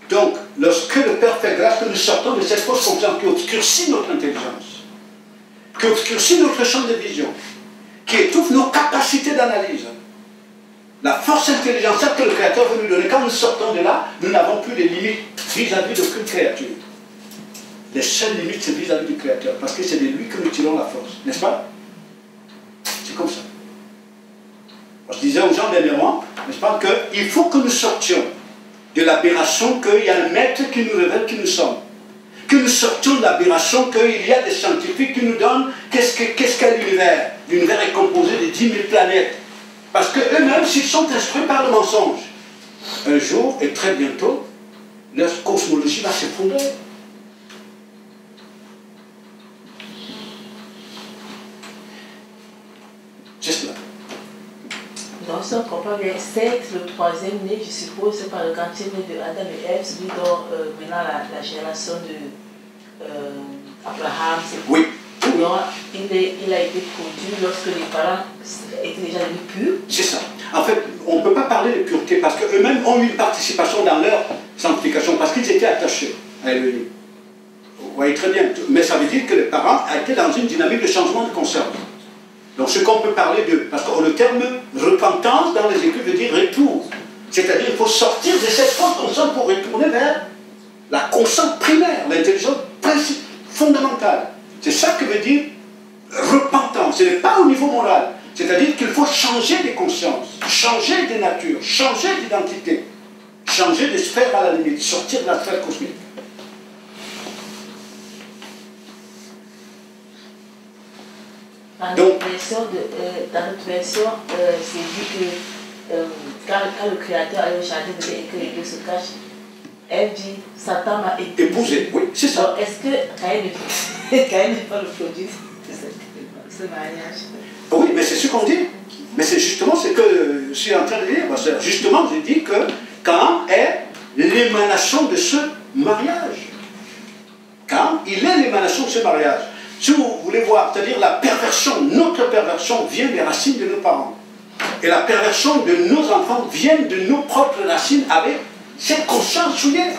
Donc, lorsque le Père fait grâce, que nous sortons de cette fausse conscience qui obscurcit notre intelligence, qui obscurcit notre champ de vision, qui étouffe nos capacités d'analyse, la force intelligentielle que le Créateur veut nous donner, quand nous sortons de là, nous n'avons plus de limites vis-à-vis d'aucune créature. Les seules limites, c'est vis-à-vis du Créateur, parce que c'est de lui que nous tirons la force, n'est-ce pas? C'est comme ça. Je disais aux gens dernièrement, n'est-ce pas, qu'il faut que nous sortions de l'aberration qu'il y a un maître qui nous révèle qui nous sommes. Que nous sortions de l'aberration qu'il y a des scientifiques qui nous donnent qu'est-ce qu'est l'univers. L'univers est composé de 10 000 planètes. Parce qu'eux-mêmes, s'ils sont instruits par le mensonge, un jour, et très bientôt, leur cosmologie va s'effondrer. C'est cela. Donc, si on comprend bien, Seth, le troisième né, je suppose, c'est par le quantième né de Adam et Ève, celui dont maintenant la génération de Abraham, c'est oui. Donc, il a été produit lorsque les parents étaient déjà devenus purs. C'est ça. En fait, on ne peut pas parler de pureté parce qu'eux-mêmes ont eu une participation dans leur sanctification, parce qu'ils étaient attachés à Elohim. Vous voyez très bien. Mais ça veut dire que les parents étaient dans une dynamique de changement de conscience. Donc ce qu'on peut parler de... Parce que le terme repentance dans les Écritures veut dire retour. C'est-à-dire qu'il faut sortir de cette fausse conscience pour retourner vers la conscience primaire, l'intelligence fondamentale. C'est ça que veut dire repentance. Ce n'est pas au niveau moral. C'est-à-dire qu'il faut changer des consciences, changer des natures, changer d'identité, changer de sphère à la limite, sortir de la sphère cosmique. Dans notre version, c'est dit que quand le Créateur allait au jardin de l'Éden et que les deux se cachent, elle dit, Satan m'a épousé. Oui, c'est ça. Donc, est-ce que Caïn n'est pas le produit de ce mariage? Oui, mais c'est ce qu'on dit. Mais c'est justement ce que je suis en train de dire. Justement, je dis que Caïn est l'émanation de ce mariage. Caïn, il est l'émanation de ce mariage. Si vous voulez voir, c'est-à-dire la perversion, notre perversion vient des racines de nos parents. Et la perversion de nos enfants vient de nos propres racines avec cette conscience souillée.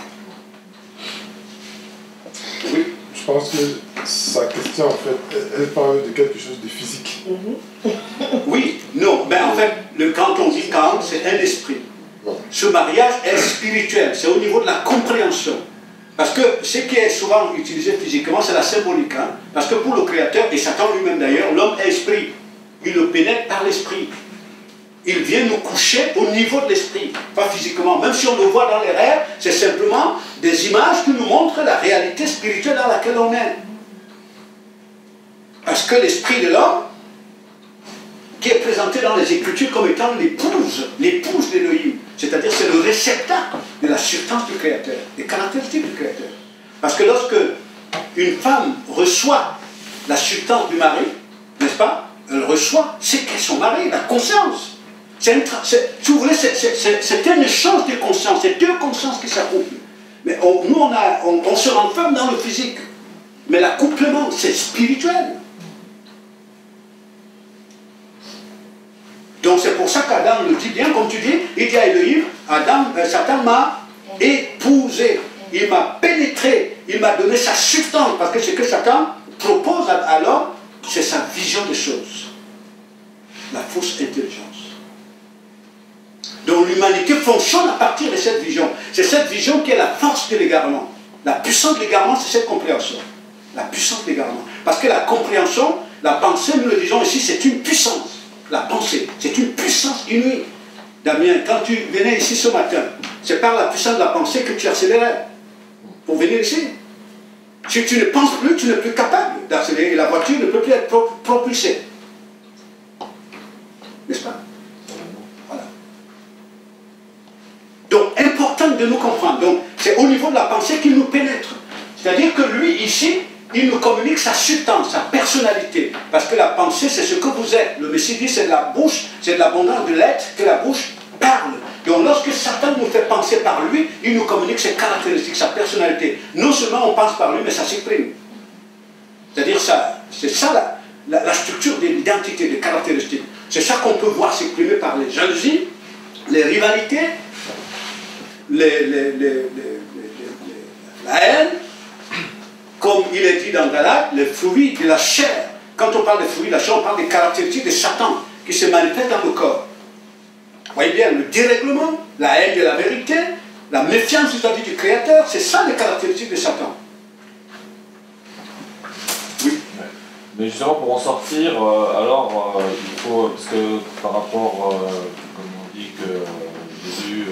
Oui. Je pense que sa question, en fait, elle parle de quelque chose de physique. Oui, non, mais en fait, quand on dit Caïn, c'est un esprit. Ce mariage est spirituel, c'est au niveau de la compréhension. Parce que ce qui est souvent utilisé physiquement, c'est la symbolique. Hein? Parce que pour le Créateur, et Satan lui-même d'ailleurs, l'homme est esprit. Il le pénètre par l'esprit. Il vient nous coucher au niveau de l'esprit, pas physiquement. Même si on le voit dans les rêves, c'est simplement des images qui nous montrent la réalité spirituelle dans laquelle on est. Parce que l'esprit de l'homme, qui est présenté dans les Écritures comme étant l'épouse d'Élohim, c'est-à-dire c'est le réceptacle de la substance du Créateur, des caractéristiques du Créateur. Parce que lorsque une femme reçoit la substance du mari, n'est-ce pas, elle reçoit ce qu'est son mari, la conscience. Si vous voulez, c'est un échange de conscience, c'est deux consciences qui s'accouplent. Mais nous, on se renferme dans le physique. Mais l'accouplement, c'est spirituel. Donc c'est pour ça qu'Adam le dit bien, comme tu dis, il dit à Elohim, Satan m'a épousé, il m'a pénétré, il m'a donné sa substance, parce que ce que Satan propose à l'homme, c'est sa vision des choses. La fausse intelligence. Donc l'humanité fonctionne à partir de cette vision. C'est cette vision qui est la force de l'égarement. La puissance de l'égarement, c'est cette compréhension. La puissance de l'égarement. Parce que la compréhension, la pensée, nous le disons ici, c'est une puissance. La pensée, c'est une puissance inouïe. Damien, quand tu venais ici ce matin, c'est par la puissance de la pensée que tu accélérais pour venir ici. Si tu ne penses plus, tu n'es plus capable. d'accélérer et la voiture ne peut plus être propulsée. N'est-ce pas? Voilà. Donc, important de nous comprendre. Donc, c'est au niveau de la pensée qu'il nous pénètre. C'est-à-dire que lui, ici, il nous communique sa substance, sa personnalité. Parce que la pensée, c'est ce que vous êtes. Le Messie dit, c'est de la bouche, c'est de l'abondance de l'être que la bouche parle. Donc lorsque Satan nous fait penser par lui, il nous communique ses caractéristiques, sa personnalité. Non seulement on pense par lui, mais ça s'exprime. C'est-à-dire ça, c'est ça la structure de l'identité, des caractéristiques. C'est ça qu'on peut voir s'exprimer par les jalousies, les rivalités, la haine, comme il est dit dans Galates, les fruits de la chair. Quand on parle des fruits de la chair, on parle des caractéristiques de Satan qui se manifestent dans le corps. Vous voyez bien, le dérèglement, la haine de la vérité, la méfiance vis-à-vis du Créateur, c'est ça les caractéristiques de Satan. Oui. Mais justement, pour en sortir, il faut, parce que par rapport, comme on dit que Jésus,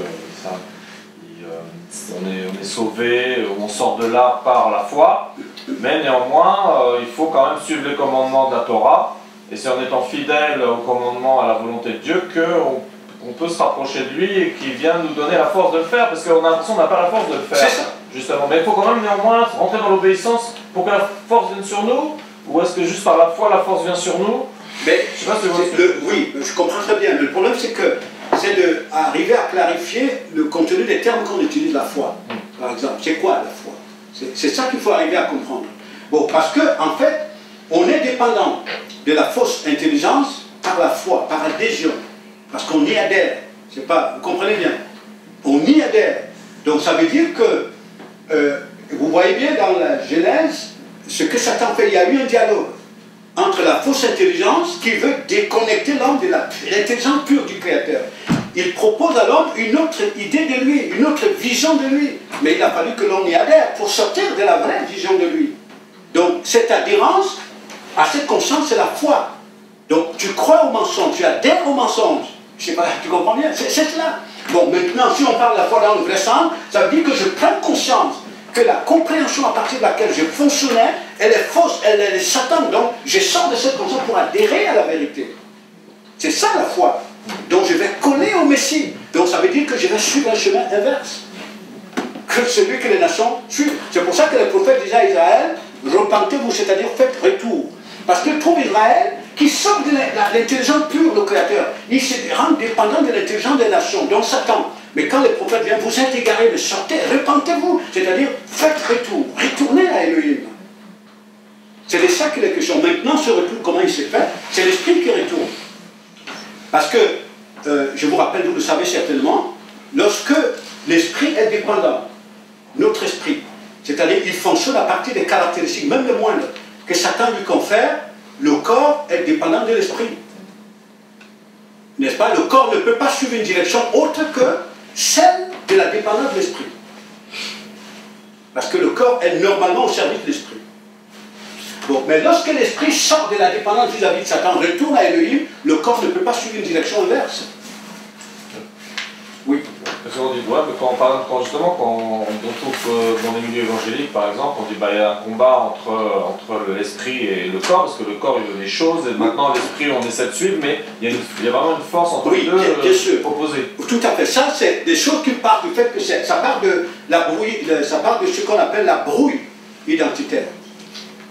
on est sauvé, on sort de là par la foi, mais néanmoins, il faut quand même suivre les commandements de la Torah, et c'est en étant fidèle aux commandements, à la volonté de Dieu, qu'on peut se rapprocher de lui et qu'il vient nous donner la force de le faire, parce qu'on a l'impression qu'on n'a pas la force de le faire. C'est ça. Justement. Mais il faut quand même néanmoins rentrer dans l'obéissance pour que la force vienne sur nous, ou est-ce que juste par la foi la force vient sur nous? Mais je sais pas si oui, je comprends très bien. Mais le problème c'est que c'est d'arriver à clarifier le contenu des termes qu'on utilise la foi. Par exemple, c'est quoi la foi? C'est ça qu'il faut arriver à comprendre. Bon, parce que en fait, on est dépendant de la fausse intelligence par la foi, par adhésion. Parce qu'on y adhère. C'est pas, vous comprenez bien? On y adhère. Donc ça veut dire que, vous voyez bien dans la Genèse, ce que Satan fait, il y a eu un dialogue entre la fausse intelligence qui veut déconnecter l'homme de l'intelligence pure du Créateur. Il propose à l'homme une autre idée de lui, une autre vision de lui. Mais il a fallu que l'on y adhère pour sortir de la vraie vision de lui. Donc cette adhérence à cette conscience, c'est la foi. Donc tu crois au mensonge, tu adhères au mensonge. Je sais pas, tu comprends bien? C'est cela. Bon, maintenant, si on parle de la foi dans le vrai sens, ça veut dire que je prends conscience que la compréhension à partir de laquelle je fonctionnais, elle est fausse, elle est Satan. Donc, je sors de cette conscience pour adhérer à la vérité. C'est ça la foi. Donc, je vais coller au Messie. Donc, ça veut dire que je vais suivre un chemin inverse que celui que les nations suivent. C'est pour ça que le prophète disait à Israël, repentez-vous, c'est-à-dire faites retour. Parce qu'il trouve Israël qui sort de l'intelligence pure, le Créateur. Il se rend dépendant de l'intelligence des nations, donc Satan. Mais quand les prophètes viennent, vous êtes égarés, mais sortez, repentez-vous. C'est-à-dire, faites retour, retournez à Elohim. C'est de ça qu'il est question. Maintenant, ce retour, comment il s'est fait? C'est l'esprit qui retourne. Parce que, je vous rappelle, vous le savez certainement, lorsque l'esprit est dépendant, notre esprit, c'est-à-dire, il fonctionne à partir des caractéristiques, même les moindres, que Satan lui confère, le corps est dépendant de l'esprit. N'est-ce pas? Le corps ne peut pas suivre une direction autre que celle de la dépendance de l'esprit. Parce que le corps est normalement au service de l'esprit. Bon, mais lorsque l'esprit sort de la dépendance vis-à-vis de Satan, retourne à Elohim, le corps ne peut pas suivre une direction inverse. Oui. Parce qu'on dit, ouais, mais quand on trouve dans les milieux évangéliques, par exemple, on dit bah, il y a un combat entre l'esprit et le corps, parce que le corps il veut des choses, et maintenant l'esprit on essaie de suivre, mais il y a vraiment une force entre les deux bien sûr. opposées. Tout à fait. Ça, c'est des choses qui partent du fait que ça part de la brouille, ça part de ce qu'on appelle la brouille identitaire.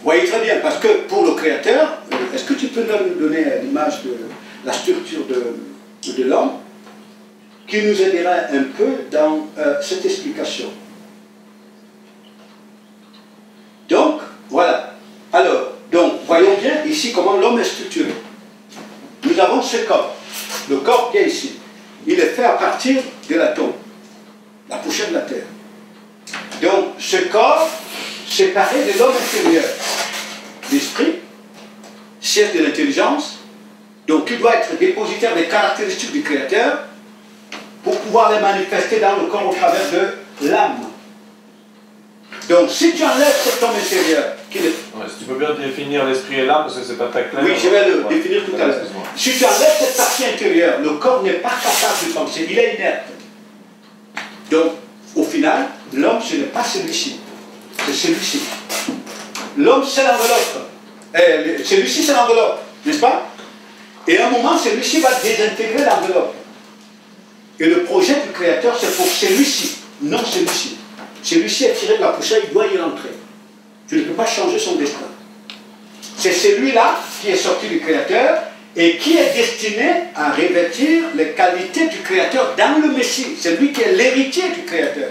Vous voyez très bien, parce que pour le Créateur, est-ce que tu peux nous donner l'image de la structure de l'homme qui nous aidera un peu dans cette explication. Donc, voilà. Alors, donc, voyons bien ici comment l'homme est structuré. Nous avons ce corps. Le corps qui est ici. Il est fait à partir de l'atome, la poussière de la terre. Donc, ce corps séparé de l'homme intérieur. L'esprit, siège de l'intelligence, donc il doit être dépositaire des caractéristiques du Créateur, pour pouvoir les manifester dans le corps au travers de l'âme. Donc, si tu enlèves cet homme intérieur, qui est... Ouais, si tu peux bien définir l'esprit et l'âme, parce que c'est pas très clair. Oui, je vais le définir tout à l'heure. Si tu enlèves cette partie intérieure, le corps n'est pas capable de penser, il est inerte. Donc, au final, l'homme, ce n'est pas celui-ci, c'est celui-ci. L'homme, c'est l'enveloppe Celui-ci, c'est l'enveloppe, n'est-ce pas? Et à un moment, celui-ci va désintégrer l'enveloppe. Et le projet du Créateur, c'est pour celui-ci, non celui-ci. Celui-ci est tiré de la poussière, il doit y rentrer. Tu ne peux pas changer son destin. C'est celui-là qui est sorti du Créateur et qui est destiné à revêtir les qualités du Créateur dans le Messie. C'est lui qui est l'héritier du Créateur.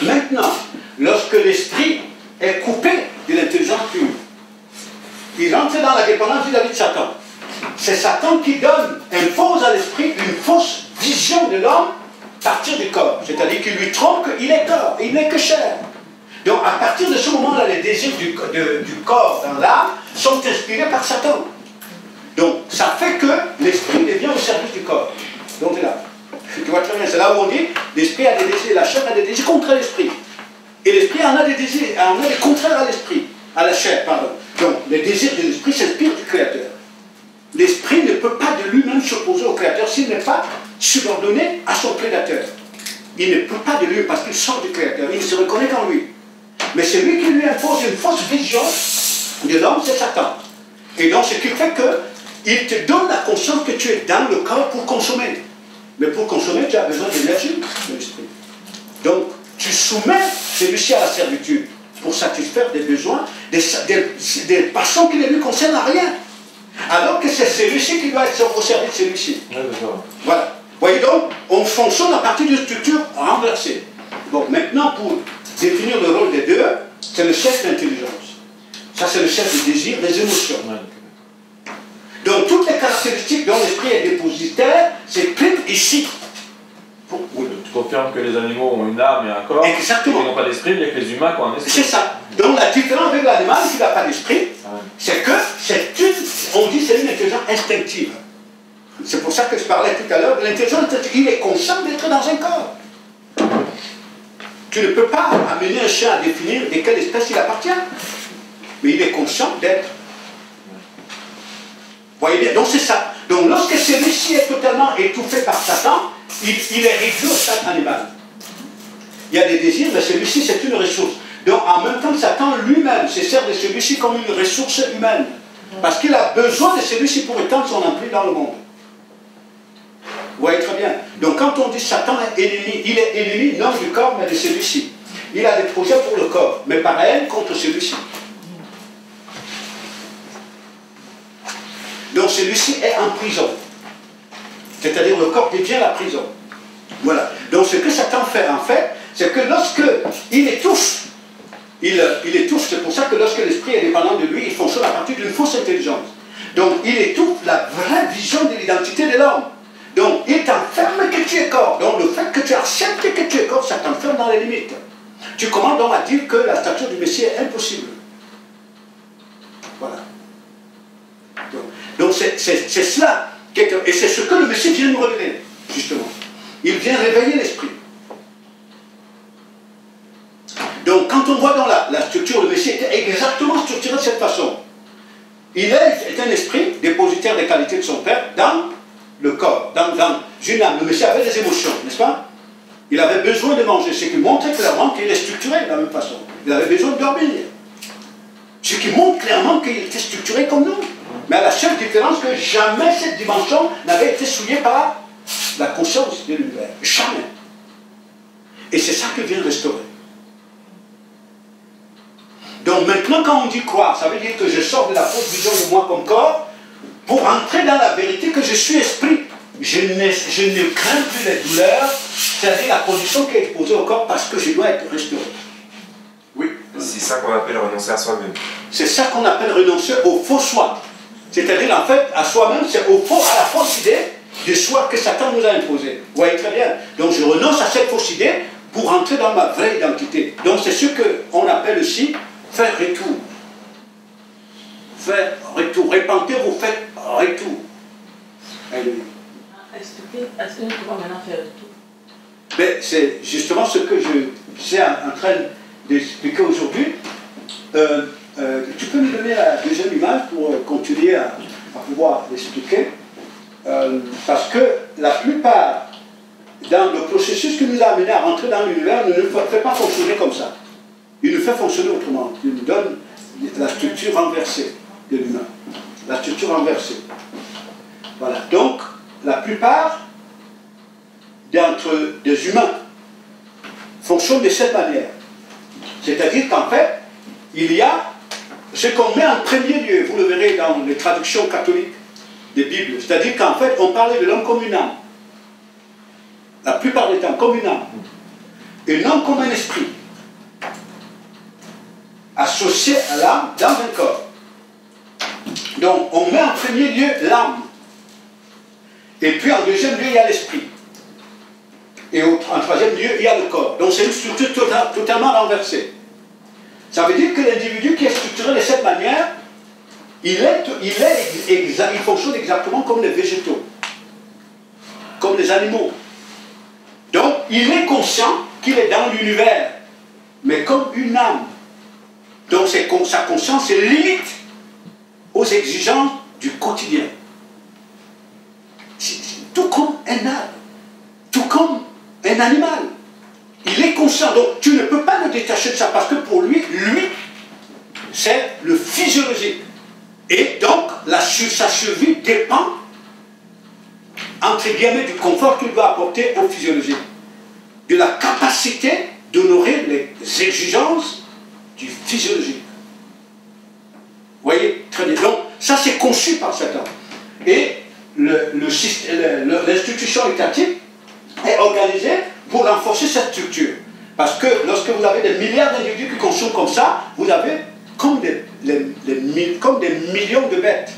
Maintenant, lorsque l'esprit est coupé de l'intelligence pure, il entre dans la dépendance vis-à-vis de Satan. C'est Satan qui impose à l'esprit une fausse vision de l'homme à partir du corps. C'est-à-dire qu'il lui trompe qu'il est corps, il n'est que chair. Donc à partir de ce moment-là, les désirs du corps dans l'âme sont inspirés par Satan. Donc ça fait que l'esprit devient au service du corps. Donc c'est là. Tu vois très bien, c'est là où on dit l'esprit a des désirs, la chair a des désirs contre l'esprit. Et l'esprit en a des désirs, en a des contraires à l'esprit, à la chair, pardon. Donc les désirs de l'esprit s'inspirent du Créateur. L'esprit ne peut pas de lui-même s'opposer au Créateur s'il n'est pas subordonné à son prédateur. Il ne peut pas de lui parce qu'il sort du Créateur, il se reconnaît qu'en lui. Mais c'est lui qui lui impose une fausse vision de l'homme, c'est Satan. Et donc ce qui fait qu'il te donne la conscience que tu es dans le corps pour consommer. Mais pour consommer, tu as besoin d'énergie de l'esprit. Donc tu soumets celui-ci à la servitude pour satisfaire des besoins, des passions qui ne lui concernent à rien. Alors que c'est celui-ci qui doit être au service de celui-ci. Voilà. Voyez donc, on fonctionne à partir d'une structure renversée. Bon, maintenant, pour définir le rôle des deux, c'est le chef d'intelligence. Ça, c'est le chef du désir, des émotions. Donc, toutes les caractéristiques dont l'esprit est dépositaire s'expriment ici. Oui, tu confirmes que les animaux ont une âme et un corps. Exactement. Ils n'ont pas d'esprit, il y a que les humains qui ont un esprit. C'est ça. Donc, la différence avec l'animal qui n'a pas d'esprit, c'est que on dit c'est une intelligence instinctive. C'est pour ça que je parlais tout à l'heure de l'intelligence instinctive. Il est conscient d'être dans un corps. Tu ne peux pas amener un chien à définir de quelle espèce il appartient. Mais il est conscient d'être. Voyez bien, donc c'est ça. Donc lorsque celui-ci est totalement étouffé par Satan, il est réduit au stade animal. Il y a des désirs, mais celui-ci c'est une ressource. Donc en même temps, Satan lui-même se sert de celui-ci comme une ressource humaine. Parce qu'il a besoin de celui-ci pour étendre son emprise dans le monde. Vous voyez très bien. Donc quand on dit Satan est ennemi, il est ennemi non du corps mais de celui-ci. Il a des projets pour le corps, mais par haine contre celui-ci. Donc celui-ci est en prison. C'est-à-dire le corps devient la prison. Voilà. Donc ce que Satan fait en fait, c'est que lorsque il étouffe, il étouffe, c'est pour ça que lorsque l'esprit est dépendant de lui, il fonctionne à partir d'une fausse intelligence. Donc il étouffe la vraie vision de l'identité de l'homme. Donc il t'enferme que tu es corps. Donc le fait que tu acceptes que tu es corps, ça t'enferme dans les limites. Tu commences donc à dire que la stature du Messie est impossible. Voilà. Donc c'est cela, et c'est ce que le Messie vient nous révéler, justement. Il vient réveiller l'esprit. Donc quand on voit dans la structure, le Messie était exactement structuré de cette façon. Il est un esprit dépositaire des qualités de son Père dans le corps, dans une âme. Le Messie avait des émotions, n'est-ce pas? Il avait besoin de manger, ce qui montrait clairement qu'il est structuré de la même façon. Il avait besoin de dormir. Ce qui montre clairement qu'il était structuré comme nous. Mais à la seule différence que jamais cette dimension n'avait été souillée par la conscience de l'univers. Jamais. Et c'est ça que vient restaurer. Donc maintenant quand on dit croire, ça veut dire que je sors de la fausse vision de moi comme corps pour entrer dans la vérité que je suis esprit. Je ne crains plus les douleurs, c'est-à-dire la condition qui est posée au corps parce que je dois être restauré. Oui. C'est ça qu'on appelle renoncer à soi-même. C'est ça qu'on appelle renoncer au faux soi. C'est-à-dire en fait à soi-même, c'est à la fausse idée de soi que Satan nous a imposé. Vous voyez très bien. Donc je renonce à cette fausse idée pour entrer dans ma vraie identité. Donc c'est ce qu'on appelle aussi faire retour. Faire retour. Repentez-vous, faites retour. Alléluia. Expliquez comment maintenant faire retour. Mais c'est justement ce que je suis en train d'expliquer aujourd'hui. Tu peux me donner la deuxième image pour continuer à pouvoir l'expliquer. Parce que la plupart, dans le processus qui nous a amené à rentrer dans l'univers, ne nous fait pas fonctionner comme ça. Il nous fait fonctionner autrement. Il nous donne la structure renversée. de l'humain. La structure renversée. Voilà. Donc, la plupart d'entre des humains fonctionnent de cette manière. C'est-à-dire qu'en fait, il y a ce qu'on met en premier lieu, vous le verrez dans les traductions catholiques des Bibles, c'est-à-dire qu'en fait, on parlait de l'homme comme une âme. La plupart des temps, comme une âme. Et non comme un esprit. Associé à l'âme dans un corps. Donc, on met en premier lieu l'âme. Et puis, en deuxième lieu, il y a l'esprit. Et en troisième lieu, il y a le corps. Donc, c'est une structure totalement renversée. Ça veut dire que l'individu qui est structuré de cette manière, il fonctionne exactement comme les végétaux, comme les animaux. Donc, il est conscient qu'il est dans l'univers, mais comme une âme. Donc, sa conscience est limite aux exigences du quotidien. Tout comme un arbre, tout comme un animal. Il est conscient, donc tu ne peux pas le détacher de ça, parce que pour lui, c'est le physiologique. Et donc, sa survie dépend, entre guillemets, du confort qu'il doit apporter au physiologique. De la capacité d'honorer les exigences du physiologique. Vous voyez, très bien. Donc, ça c'est conçu par Satan. Et l'institution étatique est organisée pour renforcer cette structure. Parce que lorsque vous avez des milliards d'individus qui consomment comme ça, vous avez comme des millions de bêtes.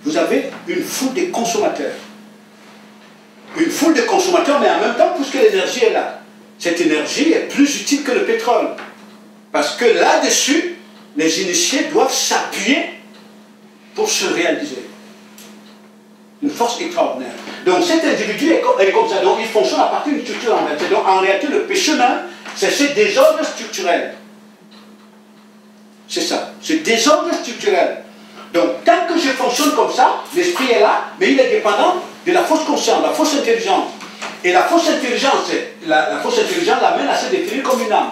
Vous avez une foule de consommateurs. Une foule de consommateurs, mais en même temps, puisque l'énergie est là, cette énergie est plus utile que le pétrole. Parce que là-dessus, les initiés doivent s'appuyer pour se réaliser. Une force extraordinaire. Donc cet individu est comme ça. Donc il fonctionne à partir d'une structure renversée. Donc en réalité, le péché même, c'est ce désordre structurel. C'est ça. Ce désordre structurel. Donc tant que je fonctionne comme ça, l'esprit est là, mais il est dépendant de la fausse conscience, la fausse intelligence. Et la fausse intelligence, l'amène à se définir comme une âme.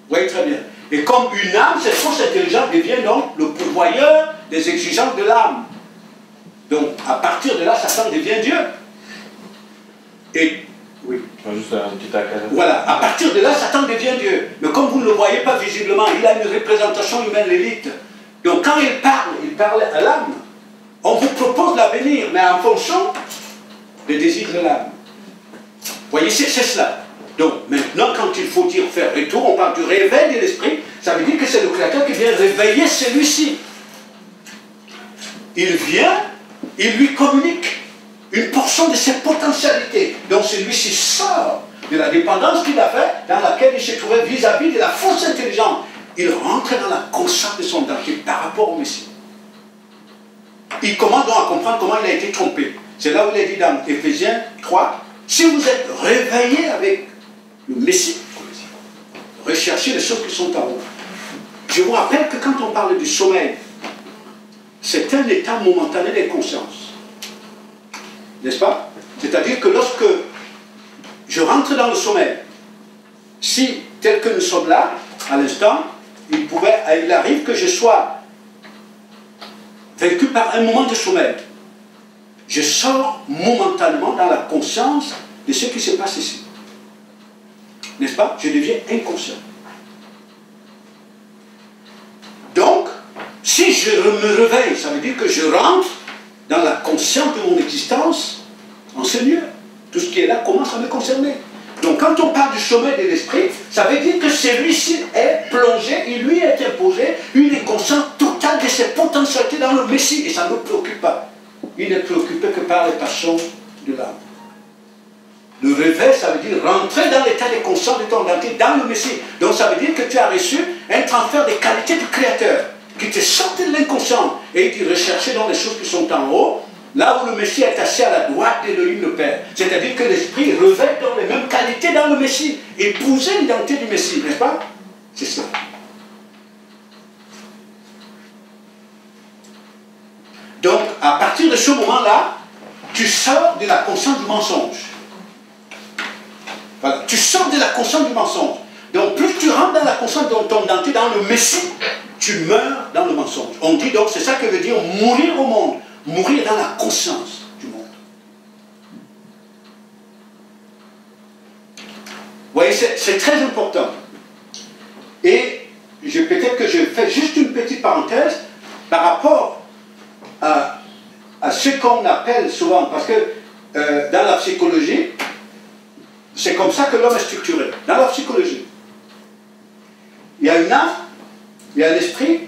Vous voyez très bien. Et comme une âme, cette fausse intelligence devient donc le pourvoyeur des exigences de l'âme. Donc, à partir de là, Satan devient Dieu. Et, oui. Juste un petit accès. Voilà, à partir de là, Satan devient Dieu. Mais comme vous ne le voyez pas visiblement, il a une représentation humaine, l'élite. Donc, quand il parle à l'âme. On vous propose l'avenir, mais en fonction des désirs de l'âme. Vous voyez, c'est cela. Donc, maintenant, quand il faut dire faire retour, on parle du réveil de l'esprit. Ça veut dire que c'est le Créateur qui vient réveiller celui-ci. Il vient, il lui communique une portion de ses potentialités. Donc celui-ci sort de la dépendance qu'il a fait, dans laquelle il se trouvait vis-à-vis de la fausse intelligence. Il rentre dans la conscience de son identité par rapport au Messie. Il commence donc à comprendre comment il a été trompé. C'est là où il est dit dans Éphésiens 3, si vous êtes réveillés avec le Messie, recherchez les choses qui sont en haut. Je vous rappelle que quand on parle du sommeil, c'est un état momentané de conscience. N'est-ce pas? C'est-à-dire que lorsque je rentre dans le sommeil, si, tel que nous sommes là, à l'instant, il arrive que je sois vaincu par un moment de sommeil. Je sors momentanément dans la conscience de ce qui se passe ici. N'est-ce pas? Je deviens inconscient. Donc, si je me réveille, ça veut dire que je rentre dans la conscience de mon existence en ce lieu. Tout ce qui est là commence à me concerner. Donc quand on parle du sommeil de l'esprit, ça veut dire que celui-ci est plongé, il lui est imposé une conscience totale de ses potentialités dans le Messie. Et ça ne le préoccupe pas. Il n'est préoccupé que par les passions de l'âme. Le réveil, ça veut dire rentrer dans l'état de conscience de ton identité, dans le Messie. Donc ça veut dire que tu as reçu un transfert des qualités du Créateur, qui te sortent de l'inconscient, et il dit rechercher dans les choses qui sont en haut, là où le Messie est assis à la droite d'Élohim le Père. C'est-à-dire que l'Esprit revêt dans les mêmes qualités dans le Messie, épouser l'identité du Messie, n'est-ce pas? C'est ça. Donc, à partir de ce moment-là, tu sors de la conscience du mensonge. Voilà. Tu sors de la conscience du mensonge. Donc, plus tu rentres dans la conscience de ton identité, dans le Messie, tu meurs dans le mensonge. On dit donc, c'est ça que veut dire mourir au monde, mourir dans la conscience du monde. Vous voyez, c'est très important. Et peut-être que je fais juste une petite parenthèse par rapport à ce qu'on appelle souvent, parce que dans la psychologie, c'est comme ça que l'homme est structuré. Dans la psychologie, il y a une âme, il y a un esprit,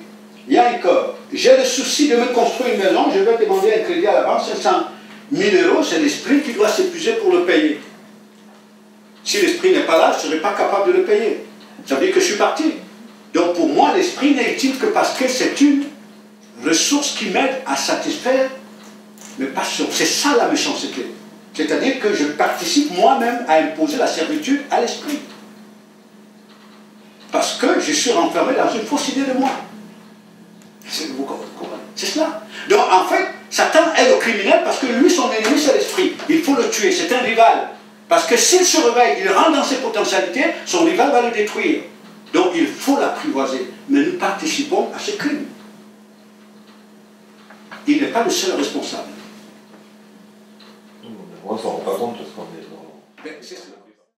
il y a un corps. J'ai le souci de me construire une maison, je vais demander un crédit à la banque, 500 000 €, c'est l'esprit qui doit s'épuiser pour le payer. Si l'esprit n'est pas là, je ne serai pas capable de le payer. Ça veut dire que je suis parti. Donc pour moi, l'esprit n'est utile que parce que c'est une ressource qui m'aide à satisfaire mes passions. C'est ça la méchanceté. C'est-à-dire que je participe moi-même à imposer la servitude à l'esprit. Parce que je suis renfermé dans une fausse idée de moi. C'est cela. Donc en fait, Satan est le criminel parce que lui, son ennemi, c'est l'esprit. Il faut le tuer, c'est un rival. Parce que s'il se réveille, il rentre dans ses potentialités, son rival va le détruire. Donc il faut l'apprivoiser. Mais nous participons à ce crime. Il n'est pas le seul responsable. On ne s'en rend pas compte parce qu'on est dans... C'est cela.